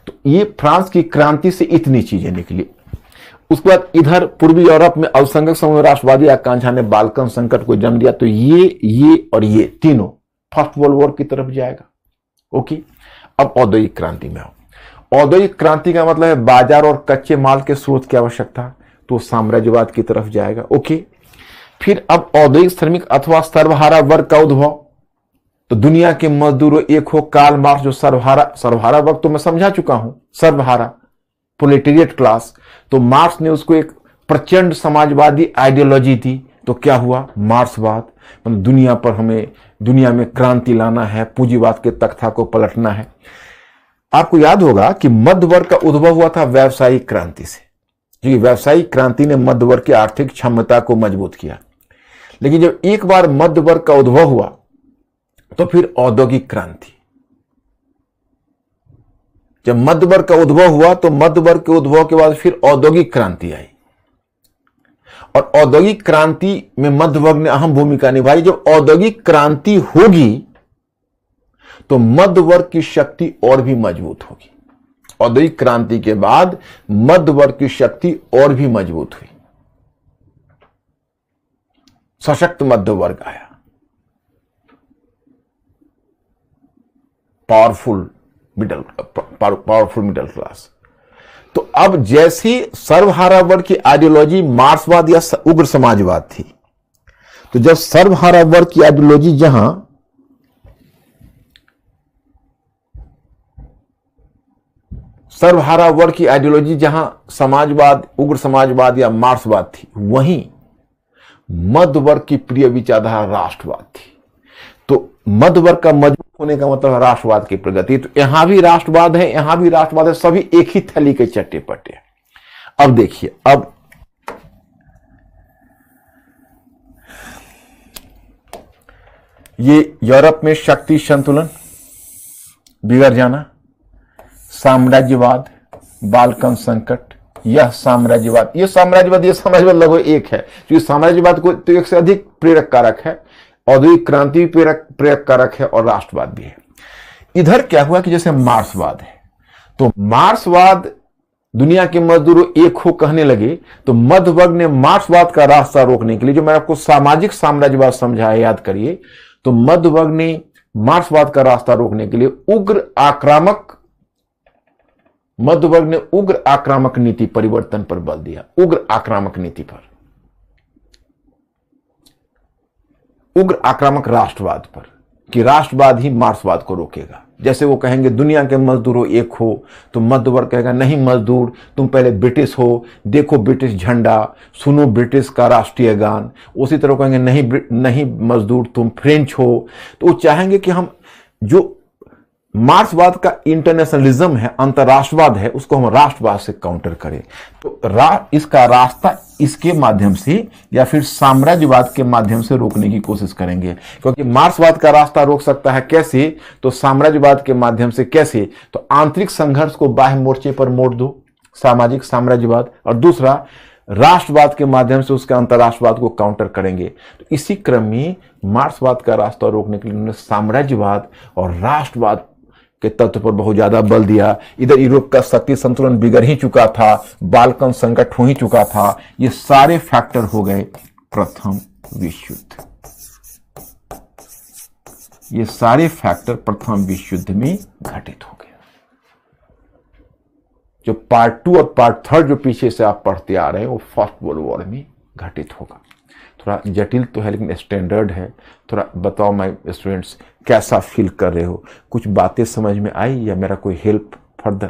तो ये फ्रांस की क्रांति से इतनी चीजें निकली। उसके बाद इधर पूर्वी यूरोप में अल्पसंख्यक समूह राष्ट्रवादी आकांक्षा ने बाल्कन संकट को जन्म दिया। तो ये और ये तीनों फर्स्ट वर्ल्ड वॉर की तरफ जाएगा। ओके, अब औद्योगिक क्रांति में आओ। औद्योगिक क्रांति का मतलब है बाजार और कच्चे माल के स्रोत की आवश्यकता, तो साम्राज्यवाद की तरफ जाएगा। ओके, फिर अब औद्योगिक श्रमिक अथवा सर्वहारा वर्ग का उद्भव, तो दुनिया के मजदूरों एक हो। कार्ल मार्क्स जो सर्वहारा वर्ग तो मैं समझा चुका हूं, सर्वहारा प्रोलेटेरिएट क्लास, तो मार्क्स ने उसको एक प्रचंड समाजवादी आइडियोलॉजी दी। तो क्या हुआ, मार्क्सवाद। मतलब दुनिया में क्रांति लाना है, पूंजीवाद के तख्ता को पलटना है। आपको याद होगा कि मध्य वर्ग का उद्भव हुआ था व्यावसायिक क्रांति से, क्योंकि व्यावसायिक क्रांति ने मध्य वर्ग की आर्थिक क्षमता को मजबूत किया। लेकिन जब एक बार मध्य वर्ग का उद्भव हुआ तो फिर औद्योगिक क्रांति, जब मध्य वर्ग का उद्भव हुआ तो मध्य वर्ग के उद्भव के बाद फिर औद्योगिक क्रांति आई, और औद्योगिक क्रांति में मध्य वर्ग ने अहम भूमिका निभाई। जब औद्योगिक क्रांति होगी तो मध्य वर्ग की शक्ति और भी मजबूत होगी। औद्योगिक क्रांति के बाद मध्य वर्ग की शक्ति और भी मजबूत हुई, सशक्त मध्य वर्ग आया, पावरफुल मिडिल क्लास। तो अब जैसी सर्वहारा वर्ग की आइडियोलॉजी मार्क्सवाद या उग्र समाजवाद थी, तो जब सर्वहारा वर्ग की आइडियोलॉजी जहां समाजवाद, उग्र समाजवाद या मार्क्सवाद थी, वहीं मध्य वर्ग की प्रिय विचारधारा राष्ट्रवाद थी। तो मध्य वर्ग का मजबूत होने का मतलब है राष्ट्रवाद की प्रगति। तो यहां भी राष्ट्रवाद है, यहां भी राष्ट्रवाद है, सभी एक ही थैली के चट्टे पट्टे। अब देखिए, अब ये यूरोप में शक्ति संतुलन बिगड़ जाना, साम्राज्यवाद, बाल्कन संकट, यह साम्राज्यवाद लगभग एक है, क्योंकि साम्राज्यवाद को तो एक से अधिक प्रेरक कारक है, औद्योगिक क्रांति भी प्रेरक कारक है और राष्ट्रवाद भी है। इधर क्या हुआ कि जैसे मार्क्सवाद है, तो मार्क्सवाद दुनिया के मजदूरों एक हो कहने लगे, तो मध्य वर्ग ने मार्क्सवाद का रास्ता रोकने के लिए, जो मैं आपको सामाजिक साम्राज्यवाद समझाया, याद करिए, तो मध्य वर्ग ने मार्क्सवाद का रास्ता रोकने के लिए मध्य वर्ग ने उग्र आक्रामक नीति परिवर्तन पर बल दिया, उग्र आक्रामक नीति पर, उग्र आक्रामक राष्ट्रवाद पर, कि राष्ट्रवाद ही मार्क्सवाद को रोकेगा। जैसे वो कहेंगे दुनिया के मजदूरों एक हो, तो मध्य वर्ग कहेगा नहीं मजदूर, तुम पहले ब्रिटिश हो, देखो ब्रिटिश झंडा, सुनो ब्रिटिश का राष्ट्रीय गान। उसी तरह कहेंगे नहीं मजदूर, तुम फ्रेंच हो। तो वो चाहेंगे कि हम जो मार्क्सवाद का इंटरनेशनलिज्म है, अंतरराष्ट्रवाद है, उसको हम राष्ट्रवाद से काउंटर करें। तो इसका रास्ता इसके माध्यम से या फिर साम्राज्यवाद के माध्यम से रोकने की कोशिश करेंगे, क्योंकि मार्क्सवाद का रास्ता रोक सकता है कैसे, तो साम्राज्यवाद के माध्यम से कैसे, तो आंतरिक संघर्ष को बाह्य मोर्चे पर मोड़ दो, सामाजिक साम्राज्यवाद, और दूसरा राष्ट्रवाद के माध्यम से उसके अंतरराष्ट्रवाद को काउंटर करेंगे। तो इसी क्रम में मार्क्सवाद का रास्ता रोकने के लिए उन्होंने साम्राज्यवाद और राष्ट्रवाद के तत्व पर बहुत ज्यादा बल दिया। इधर यूरोप का शक्ति संतुलन बिगड़ ही चुका था, बाल्कन संकट हो ही चुका था, ये सारे फैक्टर हो गए प्रथम विश्व युद्ध। ये सारे फैक्टर प्रथम विश्व युद्ध में घटित हो गए। जो पार्ट 2 और पार्ट 3 जो पीछे से आप पढ़ते आ रहे हैं, वो फर्स्ट वर्ल्ड वॉर में घटित होगा। थोड़ा जटिल तो है लेकिन स्टैंडर्ड है। थोड़ा बताओ माय स्टूडेंट्स, कैसा फील कर रहे हो? कुछ बातें समझ में आई या मेरा कोई हेल्प फर्दर?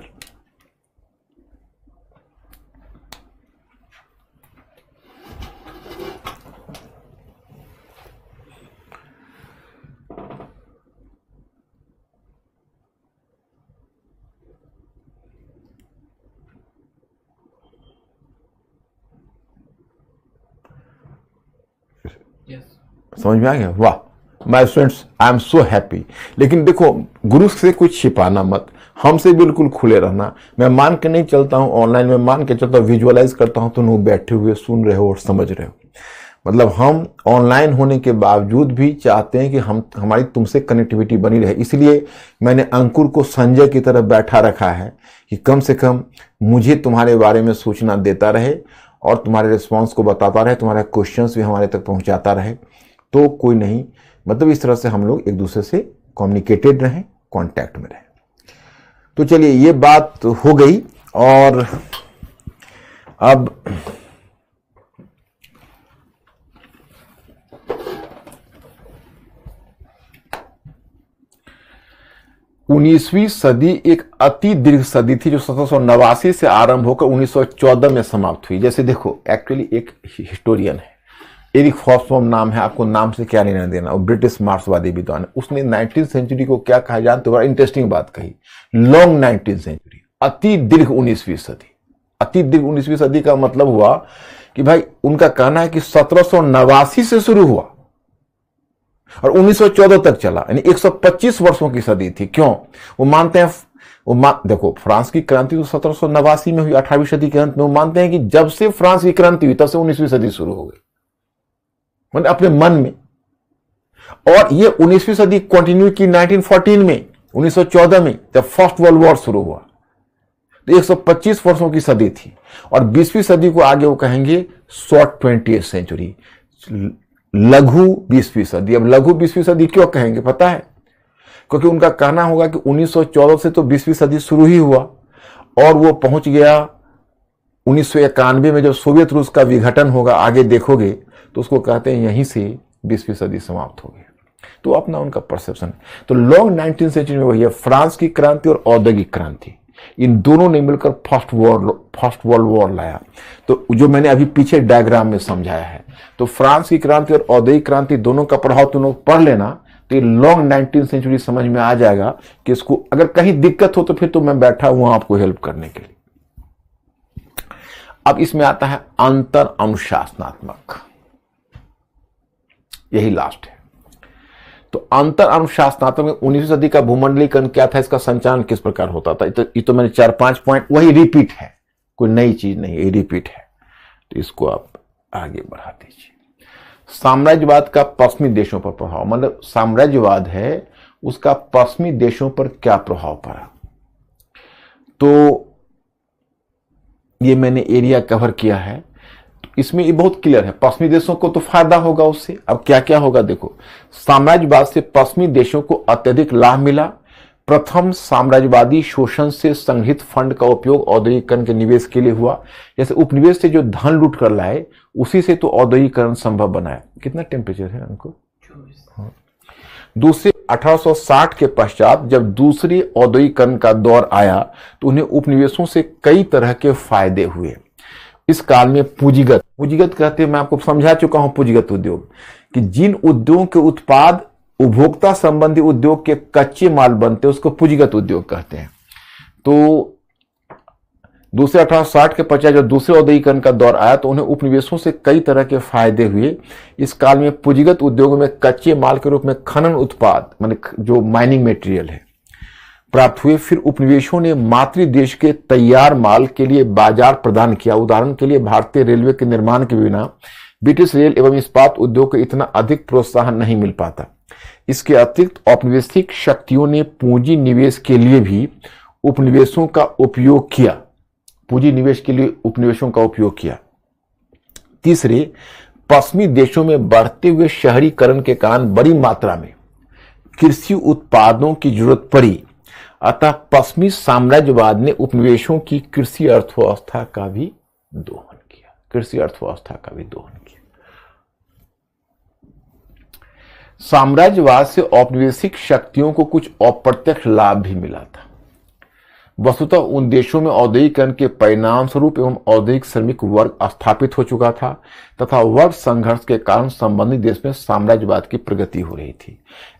समझ में आ गया? वाह my students, I am so happy. लेकिन देखो, गुरु से कुछ छिपाना मत, हमसे बिल्कुल खुले रहना। मैं मान के नहीं चलता हूं ऑनलाइन, में मान के चलता हूं, विजुअलाइज करता हूं, तुम लोग बैठे हुए सुन रहे हो और समझ रहे हो। मतलब हम ऑनलाइन होने के बावजूद भी चाहते हैं कि हमारी तुमसे कनेक्टिविटी बनी रहे। इसलिए मैंने अंकुर को संजय की तरह बैठा रखा है कि कम से कम मुझे तुम्हारे बारे में सूचना देता रहे और तुम्हारे रिस्पॉन्स को बताता रहे, तुम्हारे क्वेश्चंस भी हमारे तक पहुंचाता रहे। तो कोई नहीं, मतलब इस तरह से हम लोग एक दूसरे से कम्युनिकेटेड रहें, कांटेक्ट में रहें। तो चलिए ये बात हो गई। और अब उन्नीसवीं सदी एक अति दीर्घ सदी थी जो 1789 से आरंभ होकर 1914 में समाप्त हुई। जैसे देखो, एक्चुअली एक हिस्टोरियन है, एरिक हॉब्सबॉम नाम है, आपको नाम से क्या लेना देना, वो ब्रिटिश मार्क्सवादी विद्वान है। उसने 19th सेंचुरी को क्या कहा जानते हो? बड़ा इंटरेस्टिंग बात कही, लॉन्ग 19th सेंचुरी, अति दीर्घ 19वीं सदी। अति दीर्घ 19वीं सदी का मतलब हुआ कि भाई उनका कहना है कि 1789 से शुरू हुआ और 1914 तक चला, यानी 125 वर्षों की सदी थी। क्यों? वो मानते हैं, देखो फ्रांस की क्रांति तो 1789 में हुई, 18वीं सदी के अंत में। वो मानते हैं कि जब से फ्रांस की क्रांति हुई तब से 19वीं सदी शुरू हो गई, मतलब अपने मन में। और ये 19वीं सदी कंटिन्यू की 1914 में, 1914 में जब फर्स्ट वर्ल्ड वॉर शुरू हुआ, तो 125 वर्षों की सदी थी। और 20वीं सदी को आगे वो कहेंगे शॉर्ट 20th सेंचुरी, लघु 20वीं सदी। अब लघु 20वीं सदी क्यों कहेंगे पता है? क्योंकि उनका कहना होगा कि 1914 से तो 20वीं सदी शुरू ही हुआ और वो पहुंच गया 1991 में जब सोवियत रूस का विघटन होगा, आगे देखोगे तो उसको कहते हैं यहीं से 20वीं सदी समाप्त हो गई। तो अपना उनका परसेप्शन है। तो लॉन्ग 19th सेंचुरी में वही है, फ्रांस की क्रांति और औद्योगिक क्रांति, इन दोनों ने मिलकर फर्स्ट वर्ल्ड वॉर लाया। तो जो मैंने अभी पीछे डायग्राम में समझाया है, तो फ्रांस की क्रांति और औद्योगिक क्रांति दोनों का प्रभाव तुम लोग पढ़ लेना, तो ये लॉन्ग 19th सेंचुरी समझ में आ जाएगा कि इसको अगर कहीं दिक्कत हो तो फिर तो मैं बैठा हुआ आपको हेल्प करने के लिए। अब इसमें आता है अंतर अनुशासनात्मक, यही लास्ट है। तो अंतर अनुशासनात्मक 19वीं सदी का भूमंडलीकरण क्या था, इसका संचालन किस प्रकार होता था? ये तो मैंने 4-5 पॉइंट, वही रिपीट है, कोई नई चीज नहीं, ये रिपीट है। तो इसको आप आगे बढ़ा दीजिए। साम्राज्यवाद का पश्चिमी देशों पर प्रभाव, मतलब साम्राज्यवाद है उसका पश्चिमी देशों पर क्या प्रभाव पड़ा, तो ये मैंने एरिया कवर किया है। तो इसमें ये बहुत क्लियर है, पश्चिमी देशों को तो फायदा होगा उससे। अब क्या क्या होगा देखो, साम्राज्यवाद से पश्चिमी देशों को अत्यधिक लाभ मिला। प्रथम, साम्राज्यवादी शोषण से संग्रहित फंड का उपयोग औद्योगिकरण के निवेश के लिए हुआ। जैसे उपनिवेश से जो धन लूट कर लाए, उसी से तो औद्योगिकरण संभव बनाया। कितना टेम्परेचर है उनको? दूसरे, 1860 के पश्चात जब दूसरे औद्योगिकरण का दौर आया तो उन्हें उपनिवेशों से कई तरह के फायदे हुए। इस काल में पूंजीगत कहते हैं, मैं आपको समझा चुका हूं पूंजीगत उद्योग, कि जिन उद्योगों के उत्पाद उपभोक्ता संबंधी उद्योग के कच्चे माल बनते हैं उसको पूंजीगत उद्योग कहते हैं। तो दूसरे 1860 के पश्चात जब दूसरे औद्योगिकरण का दौर आया तो उन्हें उपनिवेशों से कई तरह के फायदे हुए। इस काल में पूंजीगत उद्योगों में कच्चे माल के रूप में खनन उत्पाद, माने जो माइनिंग मटेरियल है, प्राप्त हुए। फिर उपनिवेशों ने मातृ देश के तैयार माल के लिए बाजार प्रदान किया। उदाहरण के लिए भारतीय रेलवे के निर्माण के बिना ब्रिटिश रेल एवं इस्पात उद्योग को इतना अधिक प्रोत्साहन नहीं मिल पाता। इसके अतिरिक्त औपनिवेशिक शक्तियों ने पूंजी निवेश के लिए भी उपनिवेशों का उपयोग किया, पूंजी निवेश के लिए उपनिवेशों का उपयोग किया। तीसरे, पश्चिमी देशों में बढ़ते हुए शहरीकरण के कारण बड़ी मात्रा में कृषि उत्पादों की जरूरत पड़ी। अतः पश्चिमी साम्राज्यवाद ने उपनिवेशों की कृषि अर्थव्यवस्था का भी दोहन किया, साम्राज्यवाद से औपनिवेशिक शक्तियों को कुछ अप्रत्यक्ष लाभ भी मिला था। वस्तुतः उन देशों में औद्योगिकरण के परिणाम स्वरूप एवं औद्योगिक श्रमिक वर्ग स्थापित हो चुका था तथा वर्ग संघर्ष के कारण संबंधित देश में साम्राज्यवाद की प्रगति हो रही थी।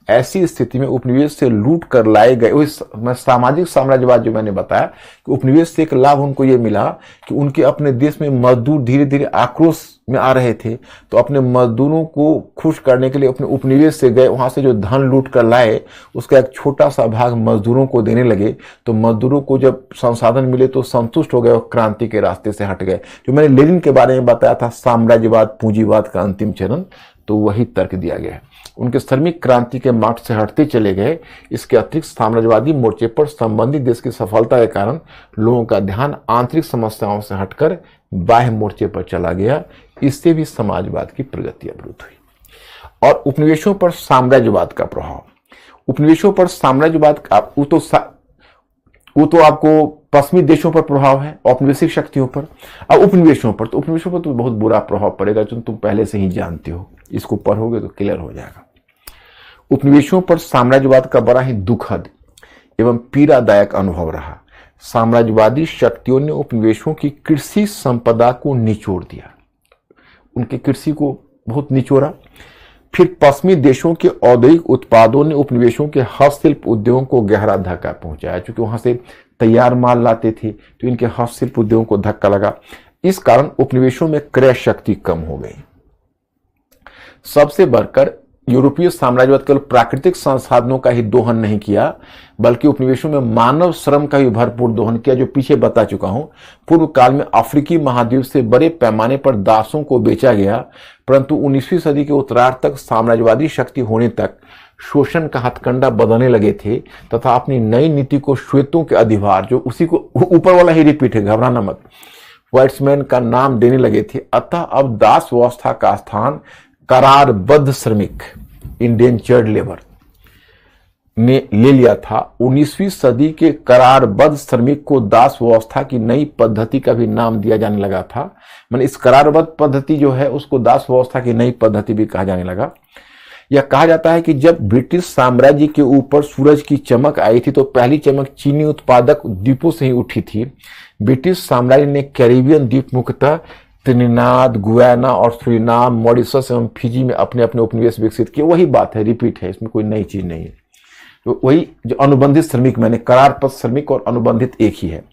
ऐसी स्थिति में उपनिवेश से लूट कर लाए गए सामाजिक साम्राज्यवाद जो मैंने बताया कि उपनिवेश से एक लाभ उनको ये मिला कि उनके अपने देश में मजदूर धीरे धीरे आक्रोश में आ रहे थे, तो अपने मजदूरों को खुश करने के लिए अपने उपनिवेश से गए, वहां से जो धन लूट कर लाए उसका एक छोटा सा भाग मजदूरों को देने लगे। तो मजदूरों को जब संसाधन मिले तो संतुष्ट हो गए और क्रांति के रास्ते से हट गए। जो मैंने लेनिन के बारे में बताया था, साम्राज्यवाद पूंजीवाद का अंतिम चरण, तो वही तर्क दिया गया है। उनके श्रमिक क्रांति के मार्ग से हटते चले गए। इसके अतिरिक्त साम्राज्यवादी मोर्चे पर संबंधित देश की सफलता के कारण लोगों का ध्यान आंतरिक समस्याओं से हटकर बाह्य मोर्चे पर चला गया। इससे भी समाजवाद की प्रगति अवरुद्ध हुई। और उपनिवेशों पर साम्राज्यवाद का प्रभाव, उपनिवेशों पर साम्राज्यवाद का वो तो आपको पश्चिमी देशों पर प्रभाव है, औपनिवेशिक शक्तियों पर। अब उपनिवेशों पर, तो उपनिवेशों पर तो बहुत बुरा प्रभाव पड़ेगा, जो तुम पहले से ही जानते हो, इसको पढ़ोगे तो क्लियर हो जाएगा। उपनिवेशों पर साम्राज्यवाद का बड़ा ही दुखद एवं पीड़ादायक अनुभव रहा। साम्राज्यवादी शक्तियों ने उपनिवेशों की कृषि संपदा को निचोड़ दिया, उनके कृषि को बहुत निचोड़ा। फिर पश्चिमी देशों के औद्योगिक उत्पादों ने उपनिवेशों के हस्तशिल्प उद्योगों को गहरा धक्का पहुंचाया, क्योंकि वहां से तैयार माल लाते थे तो इनके हस्तशिल्प उद्योगों को धक्का लगा। इस कारण उपनिवेशों में क्रय शक्ति कम हो गई। सबसे बढ़कर यूरोपीय साम्राज्यवाद केवल प्राकृतिक संसाधनों का ही दोहन नहीं किया, बल्कि उपनिवेशों में मानव श्रम का भी भरपूर दोहन किया, जो पीछे बता चुका हूं। पूर्व काल में अफ्रीकी महाद्वीप से बड़े पैमाने पर दासों को बेचा गया, परंतु 19वीं सदी के उत्तरार्ध तक साम्राज्यवादी शक्ति होने तक शोषण का हथकंडा बदलने लगे थे तथा अपनी नई नीति को श्वेतों के अधिभार, जो उसी को ऊपर वाला ही रिपीट है, घबराना मत, व्हाइट्समैन का नाम देने लगे थे। अतः अब दास व्यवस्था का स्थान करारबद्ध श्रमिक, इंडेंचर्ड लेबर, ने ले लिया था। 19वीं सदी के करारबद्ध श्रमिक को दास व्यवस्था की नई पद्धति का भी नाम दिया जाने लगा था। मैंने इस करारबद्ध पद्धति जो है उसको दास व्यवस्था की नई पद्धति भी कहा जाने लगा। यह कहा जाता है कि जब ब्रिटिश साम्राज्य के ऊपर सूरज की चमक आई थी तो पहली चमक चीनी उत्पादक द्वीपों से ही उठी थी। ब्रिटिश साम्राज्य ने कैरिबियन द्वीप, मुख्यतः त्रिनिदाद, गुयाना और सुरिनाम, मॉरिशस एवं फिजी में अपने अपने उपनिवेश विकसित किए। वही बात है, रिपीट है, इसमें कोई नई चीज नहीं है। तो वही जो अनुबंधित श्रमिक, मैंने करारबद्ध श्रमिक और अनुबंधित एक ही है।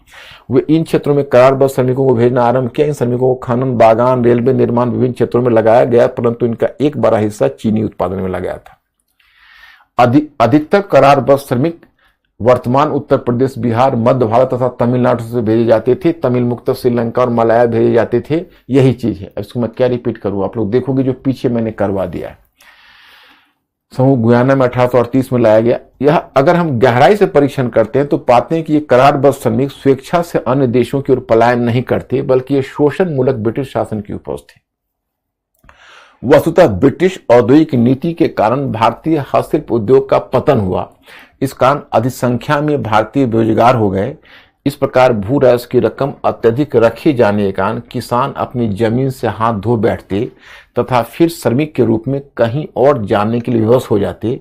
वे इन क्षेत्रों में करारबद्ध श्रमिकों को भेजना आरंभ किया। इन श्रमिकों को खनन, बागान, रेलवे निर्माण विभिन्न क्षेत्रों में लगाया गया, परंतु इनका एक बड़ा हिस्सा चीनी उत्पादन में लगाया था। अधिकतर करारबद्ध श्रमिक वर्तमान उत्तर प्रदेश, बिहार, मध्य भारत तथा तमिलनाडु से भेजे जाते थे। तमिल मुक्त श्रीलंका और मलाया भेजे जाते थे। यही चीज है, इसको मैं क्या रिपीट करूं, आप लोग देखोगे जो पीछे मैंने करवा दिया है। समूह गुयाना में 1838 में लाया गया। यह अगर हम गहराई से परीक्षण करते हैं तो पाते हैं कि ये करारबद्ध श्रमिक स्वेच्छा से अन्य देशों की ओर पलायन नहीं करते, बल्कि ये शोषण मूलक ब्रिटिश शासन की उपज थे। वस्तुतः ब्रिटिश औद्योगिक नीति के कारण भारतीय हस्तशिल्प उद्योग का पतन हुआ। इस कारण अधिक संख्या में भारतीय बेरोजगार हो गए। इस प्रकार भू राजस्व की रकम अत्यधिक रखे जाने के कारण किसान अपनी जमीन से हाथ धो बैठते तथा फिर श्रमिक के रूप में कहीं और जाने के लिए विवश हो जाते।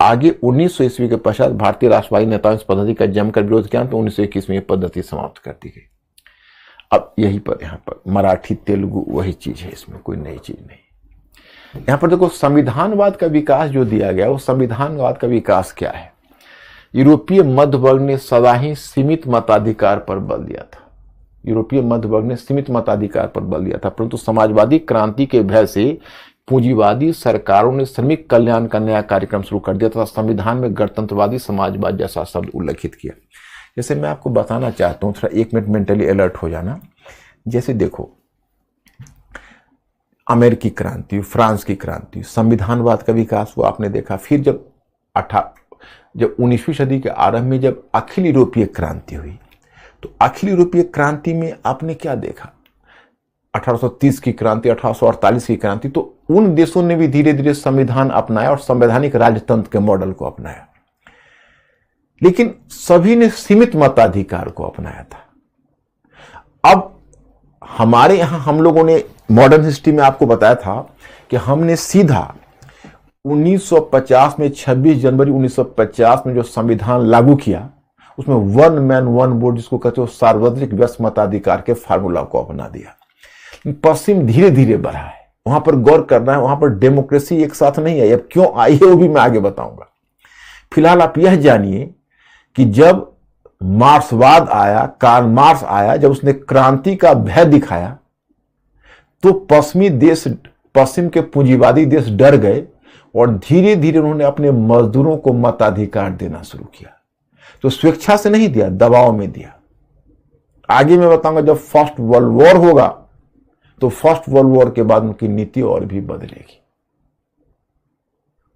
आगे 1900 ईस्वी के पश्चात भारतीय राष्ट्रवादी नेताओं इस पद्धति का जमकर विरोध किया तो 1921 में यह पद्धति समाप्त कर दी गई। अब यहीं पर, यहाँ पर मराठी, तेलुगु वही चीज है, इसमें कोई नई चीज नहीं। यहाँ पर देखो संविधानवाद का विकास जो दिया गया, वो संविधानवाद का विकास क्या है। यूरोपीय मध्य वर्ग ने सदा ही सीमित मताधिकार पर बल दिया था। यूरोपीय मध्य वर्ग ने सीमित मताधिकार पर बल दिया था, परंतु समाजवादी क्रांति के भय से पूंजीवादी सरकारों ने श्रमिक कल्याण का नया कार्यक्रम शुरू कर दिया तथा संविधान में गणतंत्रवादी समाजवाद जैसा शब्द उल्लेखित किया। जैसे मैं आपको बताना चाहता हूं, थोड़ा 1 मिनट मेंटली अलर्ट हो जाना। जैसे देखो, अमेरिकी क्रांति, फ्रांस की क्रांति, संविधानवाद का विकास वो आपने देखा। फिर जब 19वीं सदी के आरंभ में जब अखिल यूरोपीय क्रांति हुई, तो अखिल यूरोपीय क्रांति में आपने क्या देखा, 1830 की क्रांति, 1848 की क्रांति, तो उन देशों ने भी धीरे धीरे संविधान अपनाया और संवैधानिक राजतंत्र के मॉडल को अपनाया, लेकिन सभी ने सीमित मताधिकार को अपनाया था। अब हमारे यहां हम लोगों ने मॉडर्न हिस्ट्री में आपको बताया था कि हमने सीधा 1950 में 26 जनवरी 1950 में जो संविधान लागू किया, उसमें 1 मैन 1 वोट, जिसको कहते हो सार्वत्रिक व्यस्त मताधिकार के फार्मूला को अपना दिया। पश्चिम धीरे धीरे बढ़ा है, वहां पर गौर करना है, वहां पर डेमोक्रेसी एक साथ नहीं आई। अब क्यों आई है वो भी मैं आगे बताऊंगा। फिलहाल आप यह जानिए कि जब मार्क्सवाद आया, कार्ल मार्क्स आया, जब उसने क्रांति का भय दिखाया तो पश्चिम के पूंजीवादी देश डर गए और धीरे धीरे उन्होंने अपने मजदूरों को मताधिकार देना शुरू किया। तो स्वेच्छा से नहीं दिया, दबाव में दिया। आगे मैं बताऊंगा जब फर्स्ट वर्ल्ड वॉर होगा तो फर्स्ट वर्ल्ड वॉर के बाद उनकी नीति और भी बदलेगी,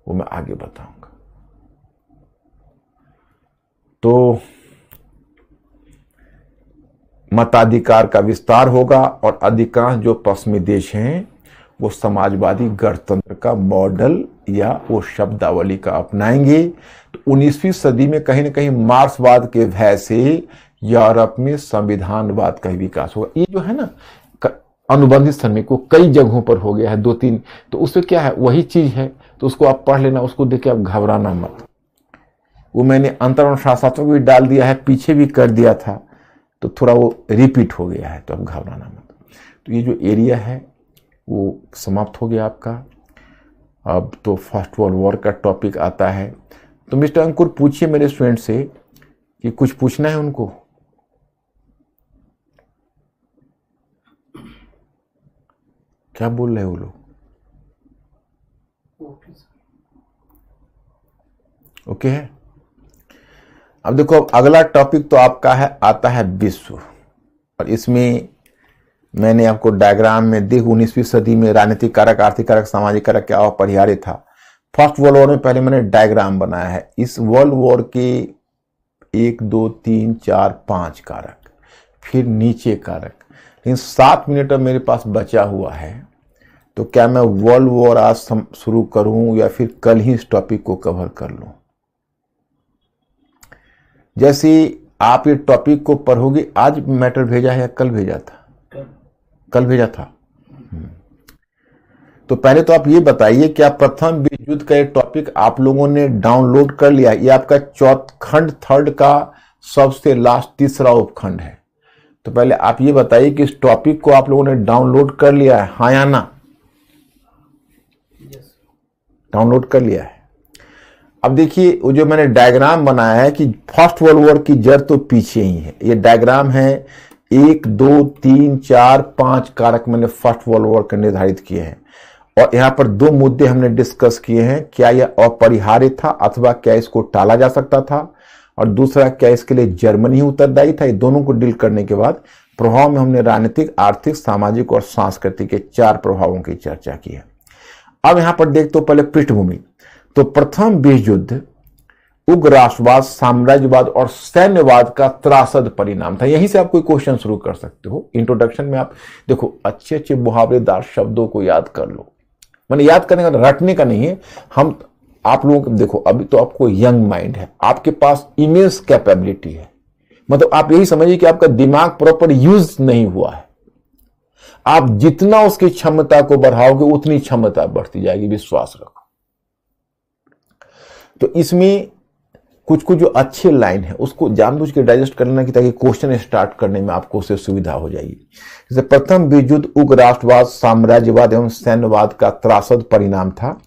वो मैं आगे बताऊंगा। तो मताधिकार का विस्तार होगा और अधिकांश जो पश्चिमी देश हैं वो समाजवादी गणतंत्र का मॉडल या वो शब्दावली का अपनाएंगे। तो 19वीं सदी में कहीं ना कहीं मार्क्सवाद के भय से यूरोप में संविधानवाद का विकास होगा। ये जो है ना अनुबंधित श्रमिक वो कई जगहों पर हो गया है, 2-3, तो उसमें क्या है वही चीज है, तो उसको आप पढ़ लेना, उसको देख के आप घबराना मत। वो मैंने अंतरशास्त्रों को भी डाल दिया है, पीछे भी कर दिया था, तो थोड़ा वो रिपीट हो गया है, तो आप घबराना मत। तो ये जो एरिया है वो समाप्त हो गया आपका। अब तो फर्स्ट वर्ल्ड वॉर का टॉपिक आता है। तो मिस्टर अंकुर पूछिए मेरे स्टूडेंट से कि कुछ पूछना है उनको। क्या बोल रहे हैं वो लोग? Okay sir. ओके है। अब देखो, अब अगला टॉपिक तो आपका है, आता है विश्व, और इसमें मैंने आपको डायग्राम में देख 19वीं सदी में राजनीतिक कारक, आर्थिक कारक, सामाजिक कारक क्या अपरिहार्य था। फर्स्ट वर्ल्ड वॉर में पहले मैंने डायग्राम बनाया है। इस वर्ल्ड वॉर के 1 2 3 4 5 कारक, फिर नीचे कारक। लेकिन 7 मिनट अब मेरे पास बचा हुआ है, तो क्या मैं वर्ल्ड वॉर आज शुरू करूं या फिर कल ही इस टॉपिक को कवर कर लूं? जैसे आप ये टॉपिक को पढ़ोगे, आज मैटर भेजा है या कल भेजा था? कल भेजा था। तो पहले तो आप ये बताइए कि आप प्रथम विश्व युद्ध का ये टॉपिक आप लोगों ने डाउनलोड कर लिया? ये आपका खंड 3 का सबसे लास्ट तीसरा उपखंड है। तो पहले आप ये बताइए कि इस टॉपिक को आप लोगों ने डाउनलोड कर लिया है, हाँ या ना? डाउनलोड कर लिया है। अब देखिए, वो जो मैंने डायग्राम बनाया है कि फर्स्ट वर्ल्ड वॉर की जड़ तो पीछे ही है। ये डायग्राम है 1 2 3 4 5 कारक मैंने फर्स्ट वर्ल्ड वॉर के निर्धारित किए हैं, और यहां पर 2 मुद्दे हमने डिस्कस किए हैं। क्या यह अपरिहार्य था अथवा क्या इसको टाला जा सकता था, और दूसरा क्या इसके लिए जर्मनी ही उत्तरदायी था। ये दोनों को डील करने के बाद प्रभाव में हमने राजनीतिक, आर्थिक, सामाजिक और सांस्कृतिक के 4 प्रभावों की चर्चा की है। अब यहां पर देख तो पहले पृष्ठभूमि। तो प्रथम विश्व युद्ध उग्र राष्ट्रवाद, साम्राज्यवाद और सैन्यवाद का त्रासद परिणाम था। यहीं से आप कोई क्वेश्चन शुरू कर सकते हो। इंट्रोडक्शन में आप देखो, अच्छे अच्छे मुहावरेदार शब्दों को याद कर लो। मैंने याद करने का, रटने का नहीं है। हम आप लोगों को देखो, अभी तो आपको यंग माइंड है, आपके पास इमेंस कैपेबिलिटी है। मतलब आप यही समझिए कि आपका दिमाग प्रॉपर यूज नहीं हुआ है। आप जितना उसकी क्षमता को बढ़ाओगे उतनी क्षमता बढ़ती जाएगी, विश्वास रखो। तो इसमें कुछ कुछ जो अच्छे लाइन है उसको जानबूझ के डाइजेस्ट करना की, ताकि क्वेश्चन स्टार्ट करने में आपको उससे सुविधा हो जाएगी। जैसे प्रथम विश्व युद्ध उग्र राष्ट्रवाद, साम्राज्यवाद एवं सैन्यवाद का त्रासद परिणाम था।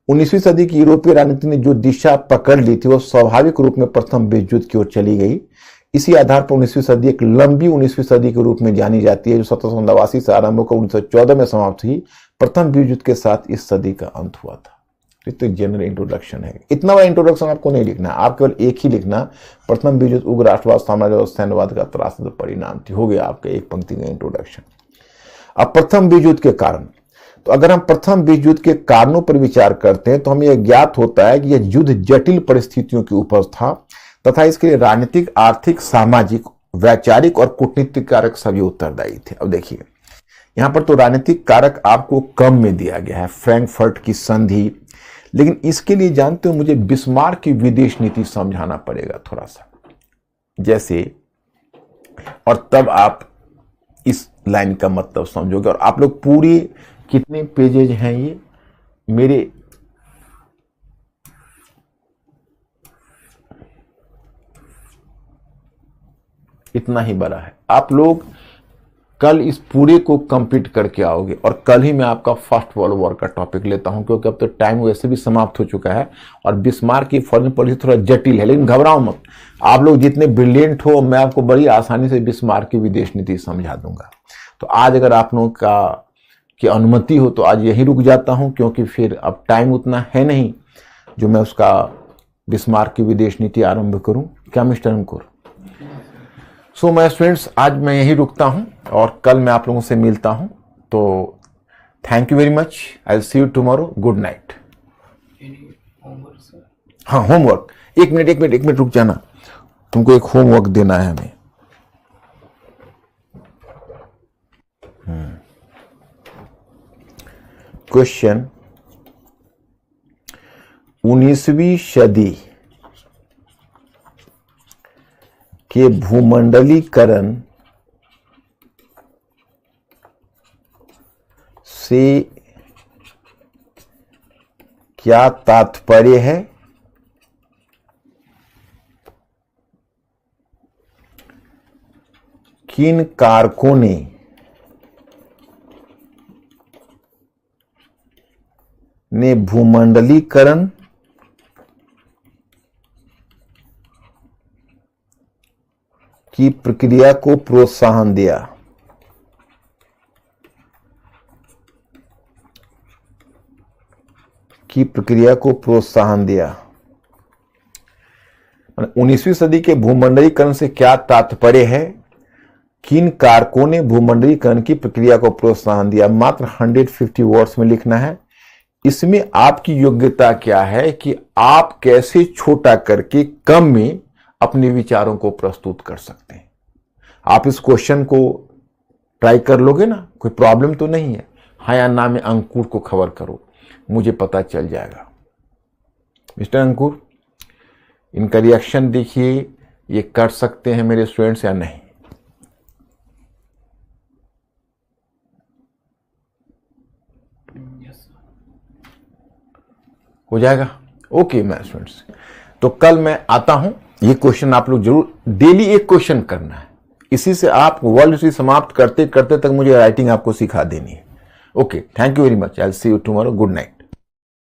19वीं सदी की यूरोपीय राजनीति ने जो दिशा पकड़ ली थी वो स्वाभाविक रूप में प्रथम विश्व युद्ध की ओर चली गई। इसी आधार पर 19वीं सदी एक लंबी 19वीं सदी के रूप में जानी जाती है, जो 1789 से आरंभ होकर 1914 में समाप्त हुई। प्रथम विश्व युद्ध के साथ इस सदी का अंत हुआ था। तो जनरल इंट्रोडक्शन है। इतना बड़ा इंट्रोडक्शन आपको नहीं लिखना, आप केवल एक ही लिखना, प्रथम विश्व युद्ध उग्र राष्ट्रवाद, साम्राज्यवाद और सैन्यवाद का त्रासद परिणाम थी। हो गया आपका एक पंक्ति का इंट्रोडक्शन। अब प्रथम विश्व युद्ध के कारण, तो अगर हम प्रथम विश्व युद्ध के कारणों पर विचार करते हैं तो हमें यह ज्ञात होता है कि यह युद्ध जटिल परिस्थितियों की उपज था तथा इसके लिए राजनीतिक, आर्थिक, सामाजिक, वैचारिक और कूटनीतिक कारक सभी उत्तरदायी थे। अब देखिए, यहां पर तो राजनीतिक कारक आपको कम में दिया गया है, फ्रैंकफर्ट की संधि, लेकिन इसके लिए जानते हो मुझे बिस्मार्क की विदेश नीति समझाना पड़ेगा थोड़ा सा, जैसे, और तब आप इस लाइन का मतलब समझोगे। और आप लोग पूरी कितने पेजेज हैं ये मेरे, इतना ही बड़ा है। आप लोग कल इस पूरे को कंप्लीट करके आओगे, और कल ही मैं आपका फर्स्ट वर्ल्ड वॉर का टॉपिक लेता हूं, क्योंकि अब तो टाइम वैसे भी समाप्त हो चुका है और बिस्मार्क की फॉरेन पॉलिसी थोड़ा जटिल है। लेकिन घबराओ मत, आप लोग जितने ब्रिलियंट हो, मैं आपको बड़ी आसानी से बिस्मार्क की विदेश नीति समझा दूंगा। तो आज अगर आप लोगों की अनुमति हो तो आज यही रुक जाता हूं, क्योंकि फिर अब टाइम उतना है नहीं जो मैं उसका बिस्मार्क की विदेश नीति आरंभ करूं। क्या mister Ankur? So my students, आज मैं यही रुकता हूं और कल मैं आप लोगों से मिलता हूं। तो thank you very much, I will see you tomorrow, good night. हाँ, होमवर्क, एक मिनट रुक जाना, तुमको एक होमवर्क देना है हमें। क्वेश्चन 19वीं सदी के भूमंडलीकरण से क्या तात्पर्य है? किन कारकों ने भूमंडलीकरण की प्रक्रिया को प्रोत्साहन दिया? की प्रक्रिया को प्रोत्साहन दिया। 19वीं सदी के भूमंडलीकरण से क्या तात्पर्य है? किन कारकों ने भूमंडलीकरण की प्रक्रिया को प्रोत्साहन दिया? मात्र 150 वर्ड्स में लिखना है। इसमें आपकी योग्यता क्या है कि आप कैसे छोटा करके कम में अपने विचारों को प्रस्तुत कर सकते हैं। आप इस क्वेश्चन को ट्राई कर लोगे ना, कोई प्रॉब्लम तो नहीं है। हाँ या ना में अंकुर को खबर करो, मुझे पता चल जाएगा। मिस्टर अंकुर, इनका रिएक्शन देखिए, ये कर सकते हैं मेरे स्टूडेंट्स या नहीं। हो जाएगा? ओके मैं स्टूडेंट्स, तो कल मैं आता हूं। ये क्वेश्चन आप लोग जरूर डेली एक क्वेश्चन करना है। इसी से आप वर्ल्ड हिस्ट्री समाप्त करते करते तक मुझे राइटिंग आपको सिखा देनी है। Okay, thank you very much. I will see you tomorrow. Good night.